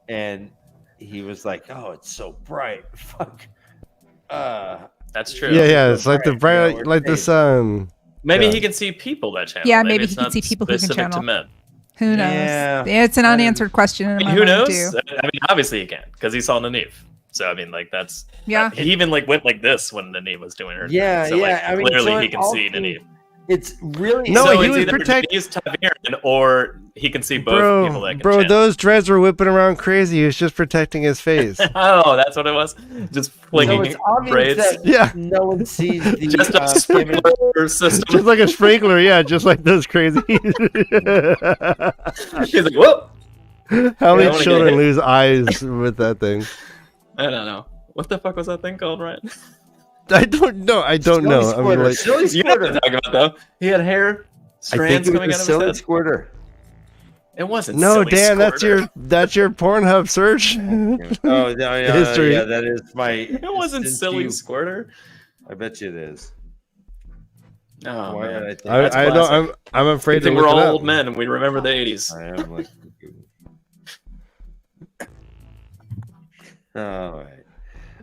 and he was like, "Oh, it's so bright." Fuck. That's true. Yeah. It's like the Right, bright, yeah, like we're the sun. Maybe Yeah. he can see people that channel. Yeah, maybe it's he can not see people who can specific channel. to men. Who knows? Yeah. It's an unanswered question. In I mean, my who mind, knows? too. I mean, obviously he can because he saw Nynaeve. So I mean, like that's Yeah. He even like went like this when Nynaeve was doing her. Yeah, thing. So, like, yeah, I mean, clearly so he it can all see can- Nynaeve. It's really No, so he it's was either protect- Nynaeve's TAVERN or he can see both people that can Bro, channel. those dreads were whipping around crazy. He was just protecting his face. Oh, that's what it was. Just so flinging it's obvious braids. that Yeah. no one sees the Just a image. sprinkler system. Just like a sprinkler, yeah, just like those crazy. He's like, whoa! How I many wanna get children hit. lose eyes with that thing? I don't know. What the fuck was that thing called, Ryan? I don't know. I don't Silly know. I squirter. mean, like, Silly You know what squirter. I'm talking about, though. He had hair, I think strands it coming was out a of silly his head. squirter. It wasn't. no, silly Dan, squirter. that's your Pornhub search. Oh, no, yeah, History. yeah, that is my. It wasn't since silly you- squirter. I bet you it is. Oh Why man. would I think? I That's don't. classic. I'm afraid I to think look we're it all up. old men and we remember the 80s. I am like. All right.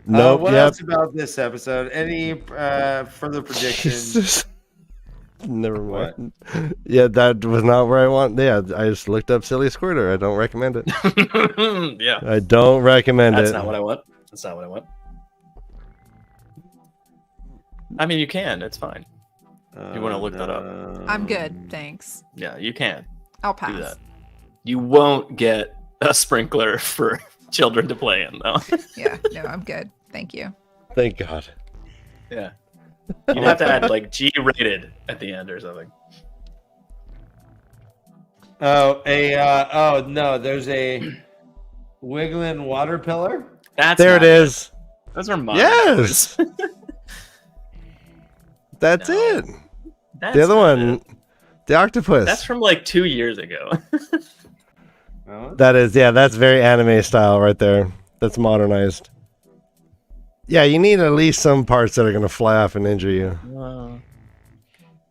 Nope. What Yep. else about this episode? Any further predictions? Jesus. Never mind. Yeah, that was not where I want. Yeah, I just looked up silly squirter. I don't recommend it. Yeah. I don't recommend That's it. not what I want. That's not what I want. I mean, you can. It's fine. You wanna look that up? I'm good. Thanks. Yeah, you can I'll do pass. that. You won't get a sprinkler for children to play in, though. Yeah. No, I'm good. Thank you. Thank God. Yeah. You'd have to add like G-rated at the end or something. Oh no, there's a wiggling water pillar. That's There it not is. Those are mine. Yes. That's No. it. That's The other not one, it. the octopus. That's from like 2 years ago. Oh, That is, yeah, that's very anime style right there. That's modernized. Yeah, you need at least some parts that are gonna fly off and injure you. Wow.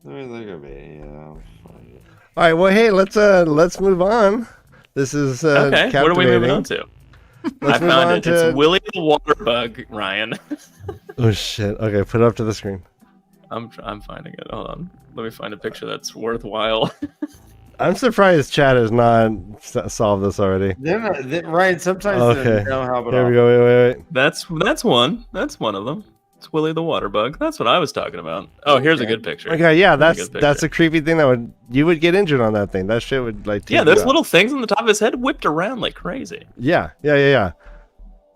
let me look at it. Yeah, I'll find it. All right, well, hey, let's move on. This is Okay, what are we moving on to? Let's I move found on it. to. It's Willie the Water Bug, Ryan. Oh shit! Okay, put it up to the screen. I'm finding it. Hold on. Let me find a picture that's worthwhile. I'm surprised Chad has not solved this already. They're not, Ryan. Sometimes Okay. they don't help at Here all. we go. Wait. That's one. That's one of them. It's Willie the Water Bug. That's what I was talking about. Oh, here's a good picture. Okay, yeah, Here's a that's good that's picture. a creepy thing that you would get injured on that thing. That shit would like. Yeah, take you those out. little things on the top of his head whipped around like crazy. Yeah,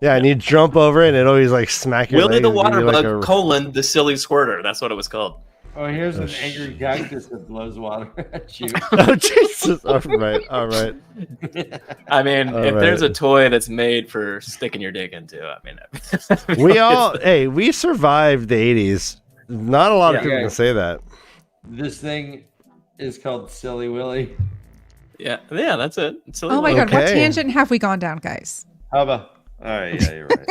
and you jump over it, and it always like smack your Willie legs the and give Water you, like, Bug, the silly squirter. That's what it was called. Oh, here's Oh, an angry cactus that blows water at you. Oh Jesus! All right. I mean, All if there's a right. toy that's made for sticking your dick into, I mean, We survived the '80s. Not a lot of Yeah. people can say that. This thing is called Silly Willy. yeah, that's it. It's silly Oh my Willy. god, what Okay. tangent have we gone down, guys? How about? All right, yeah, you're right.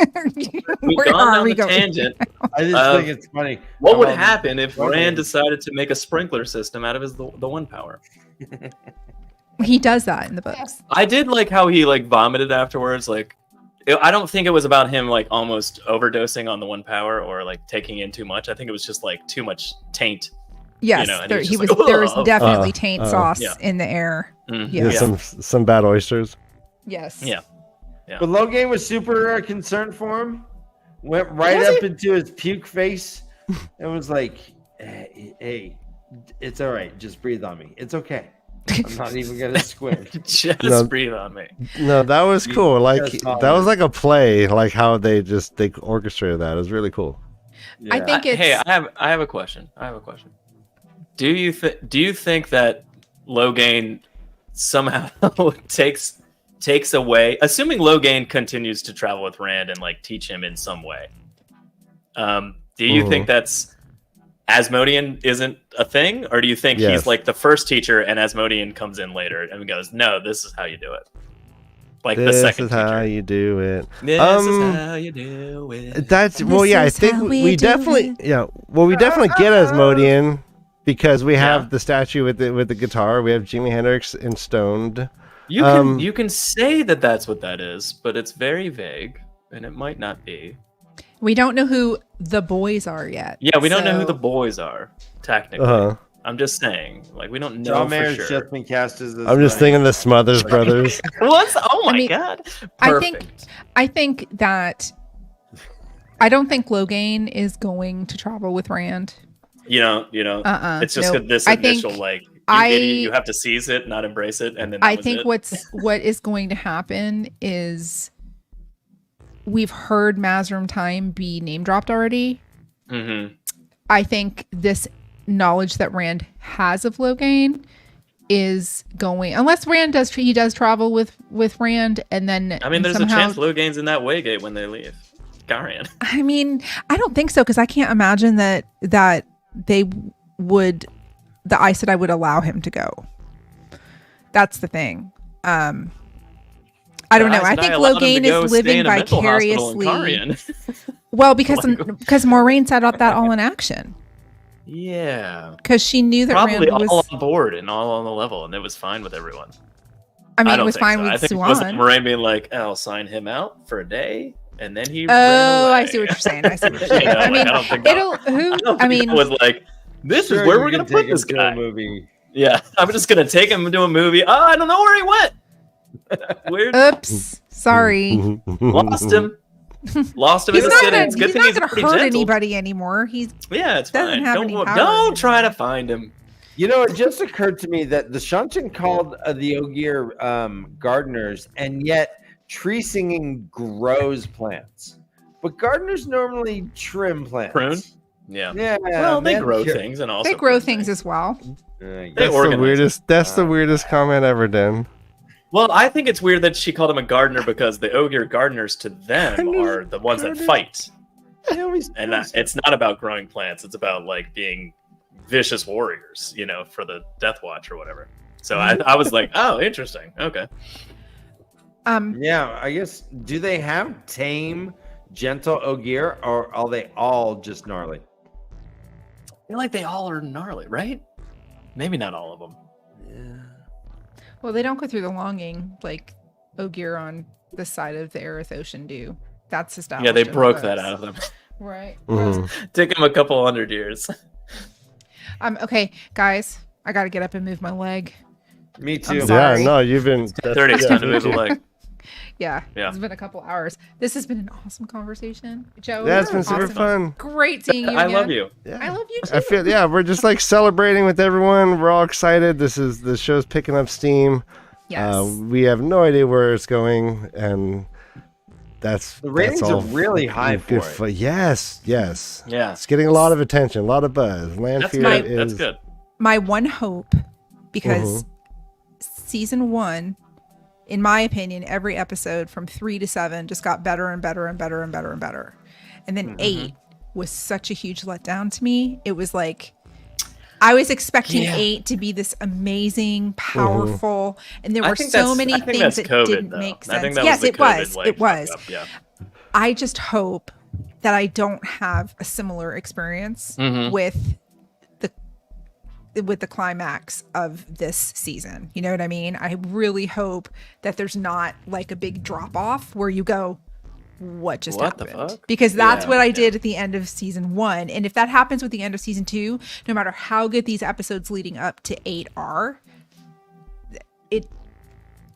We've Where gone are down we the going? tangent. I just think it's funny. What would Um, happen if go ahead. Rand decided to make a sprinkler system out of the one power? He does that in the books. I did like how he like vomited afterwards. Like, I don't think it was about him like almost overdosing on the one power or like taking in too much. I think it was just like too much taint. Yes, and there, he he was was. just like, There was "Ugh." definitely taint sauce Yeah. in the air. Mhm. Yeah, Yeah. some bad oysters. Yes. Yeah. But Logan was super concerned for him. Went right Was up he? into his puke face and was like, "Hey, it's all right. Just breathe on me. It's okay. I'm not even gonna squint." Just No. breathe on me. No, that was You cool. Like just saw that was it. like a play, like how they orchestrated that. It was really cool. I think it's. Hey, I have a question. Do you think that Logain somehow takes away, assuming Logain continues to travel with Rand and like teach him in some way? Do you think that's Asmodean isn't a thing, or do you think Yes. he's like the first teacher and Asmodean comes in later and goes, "No, this is how you do it." Like the This second is how teacher. you do it. This is how you do it. That's well, yeah. I is think how we we do definitely, it. yeah. Well, we definitely get Asmodean because we have Yeah. the statue with the guitar. We have Jimi Hendrix in Stoned. You can say that that's what that is, but it's very vague, and it might not be. We don't know who the boys are yet. Yeah, we don't know who so- the boys are, technically. Uh-huh. I'm just saying, like, we don't know John for Mayer's sure. just been cast as. I'm just thinking the Smothers Brothers. What's? Oh my I mean, god! I think- Perfect. I think that. I don't think Logain is going to travel with Rand. You know. It's just no. this I think initial like. I- Idiot, you have to seize it, not embrace it, and then. I that was think it. what is going to happen is we've heard Mazrim Time be name dropped already. Mhm. I think this knowledge that Rand has of Logain is going, unless Rand does travel with Rand, and then I mean, there's somehow, a chance Logain's in that Waygate when they leave. Garian. I mean, I don't think so, because I can't imagine that they would, the Aes Sedai would allow him to go. That's the thing. I don't know. I think Logain is living vicariously. Well, because Moraine set up that all in action. Yeah. Because she knew that Probably Rand all was. on board and all on the level, and it was fine with everyone. I mean, it don't was think fine so. with I think it wasn't Swan. Moraine being like, "I'll sign him out for a day," and then he. Oh, ran away. I see what you're saying. I see what you're saying. You know, I like, mean, I don't think that- it'll. Who? I don't I think mean, that was like, "This is where we're gonna put this guy." Movie. Yeah, I'm just gonna take him to a movie. Oh, I don't know where he went. Weird. oops. Sorry. Lost him. Lost him He's in the not city. gonna. It's good He's thing not he's gonna pretty hurt gentle. anybody anymore. He's. Yeah, it's Doesn't fine. have Don't any wo- power don't try to anymore. find him. You know, it just occurred to me that the Shantan called the Ogier gardeners, and yet tree singing grows plants, but gardeners normally trim plants. Prune? Yeah. Yeah. Well, they man, grow sure. things and also They grow prune things as well. They That's the organize weirdest. That's the weirdest comment ever done. Well, I think it's weird that she called him a gardener because the Ogier gardeners to them are the ones that fight. They always And it's not about growing plants. It's about like being vicious warriors, you know, for the Death Watch or whatever. So I was like, oh, interesting. Okay. Yeah, I guess. Do they have tame, gentle Ogier, or are they all just gnarly? I feel like they all are gnarly, right? Maybe not all of them. Well, they don't go through the longing like Ogier on the side of the Aerith Ocean do. That's established. Yeah, they in the broke that books. out of them. Right. Mhm. Took them a couple hundred years. Okay, guys, I got to get up and move my leg. Me I'm too. Yeah, sorry. no, you've been 30 yeah, time to move the leg. Yeah, Yeah. it's been a couple hours. This has been an awesome conversation, Joe. Yeah, it's been super awesome. fun. Great seeing you. I again. love you. Yeah. I love you too. I feel yeah, we're just like celebrating with everyone. We're all excited. The show's picking up steam. Yes. We have no idea where it's going, and that's The ratings that's are all really high good for it. Yes, yes. Yeah. It's getting a lot of attention, a lot of buzz. Land That's Fear good. is That's good. My one hope, because Mm-hmm. season 1, in my opinion, every episode from 3 to 7 just got better and better and better and better and better. And then 8 was such a huge letdown to me. It was like, I was expecting 8 to be this amazing, powerful, and there I were think so that's- many I think things that's that COVID, didn't though. make I think sense. that Yes, the it COVID, was. like, It was. fuck up, yeah. I just hope that I don't have a similar experience Mhm. with with the climax of this season. You know what I mean? I really hope that there's not like a big drop off where you go, what just What the happened? fuck? Because that's Yeah, what I yeah. did at the end of season 1. And if that happens with the end of season 2, no matter how good these episodes leading up to 8 are,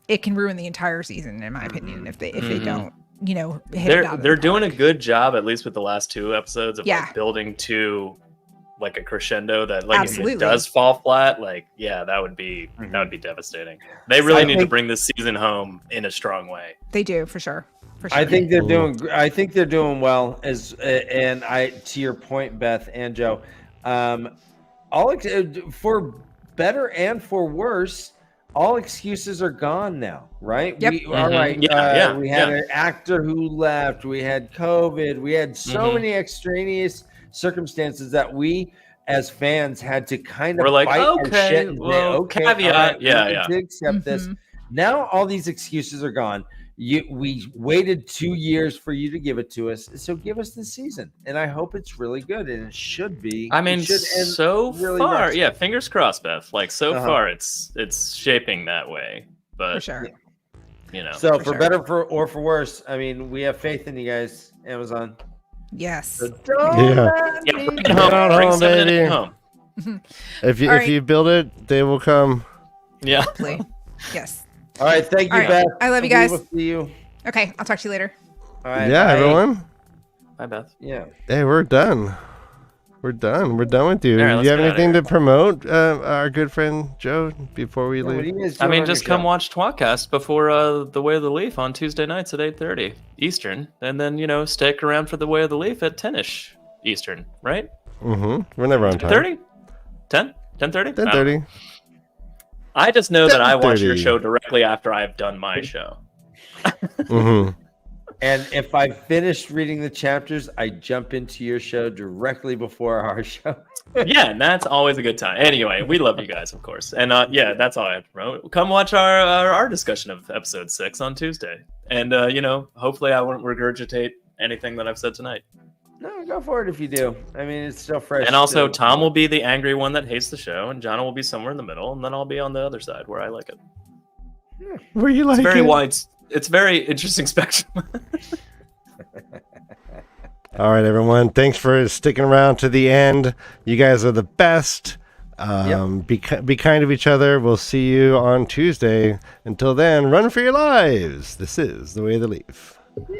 it can ruin the entire season, in my opinion, if they don't, you know, hit it out of They're the doing a park. good job, at least with the last 2 episodes, of Yeah. like building to like a crescendo that like if Absolutely. it does fall flat, like that would be devastating. They really I need to think- bring this season home in a strong way. They do, for sure. For sure. I think they're doing. I think they're doing well. And to your point, Beth and Joe, for better and for worse, all excuses are gone now, right? Yep. All right. Yeah, we had yeah. an actor who left. We had COVID. We had so many extraneous circumstances that we, as fans, had to kind of We're like, fight our okay, shit and say, well, okay, caveat, all right, we yeah, need yeah. to accept this. Mhm. Now all these excuses are gone. We waited 2 years for you to give it to us, so give us the season, and I hope it's really good, and it should be. I mean, It should end so really far, nice. yeah, fingers crossed, Beth. Like so Uh-huh. far, it's shaping that way. But for sure. you know, So For for sure. better or for worse, I mean, we have faith in you guys, Amazon. Yes. So don't Yeah. let yeah, me bring it down. home. Get on Bring home, some of it baby. home. If you All if right. you build it, they will come. Yeah. Hopefully. Yes. All right, thank you, All right. Beth. I love you We guys. will see you. Okay, I'll talk to you later. All right, Yeah, bye. everyone. Bye, Beth. Yeah. Hey, we're done. We're done. We're done with you. All right, Do let's you have get outta anything here. to promote, our good friend Joe, before we Yeah, what leave? do you guys I doing mean, on just your come show? watch Twatcast before The Way of the Leaf on Tuesday nights at 8:30 Eastern, and then stick around for The Way of the Leaf at 10ish Eastern, right? Mm-hmm. We're never on time. 30, 10, 10:30. 10:30. I just know that I watch your 10:30. show directly after I've done my show. Mm-hmm. And if I finished reading the chapters, I jump into your show directly before our show. Yeah, and that's always a good time. Anyway, we love you guys, of course, and yeah, that's all I have to promote. Come watch our discussion of episode 6 on Tuesday, and hopefully I won't regurgitate anything that I've said tonight. No, go for it if you do. I mean, it's still fresh. And also, still. Tom will be the angry one that hates the show, and John will be somewhere in the middle, and then I'll be on the other side where I like it. Were you like It's very it? wide. It's very interesting spectrum. All right, everyone. Thanks for sticking around to the end. You guys are the best. Be kind of each other. We'll see you on Tuesday. Until then, run for your lives. This is The Way of the Leaf.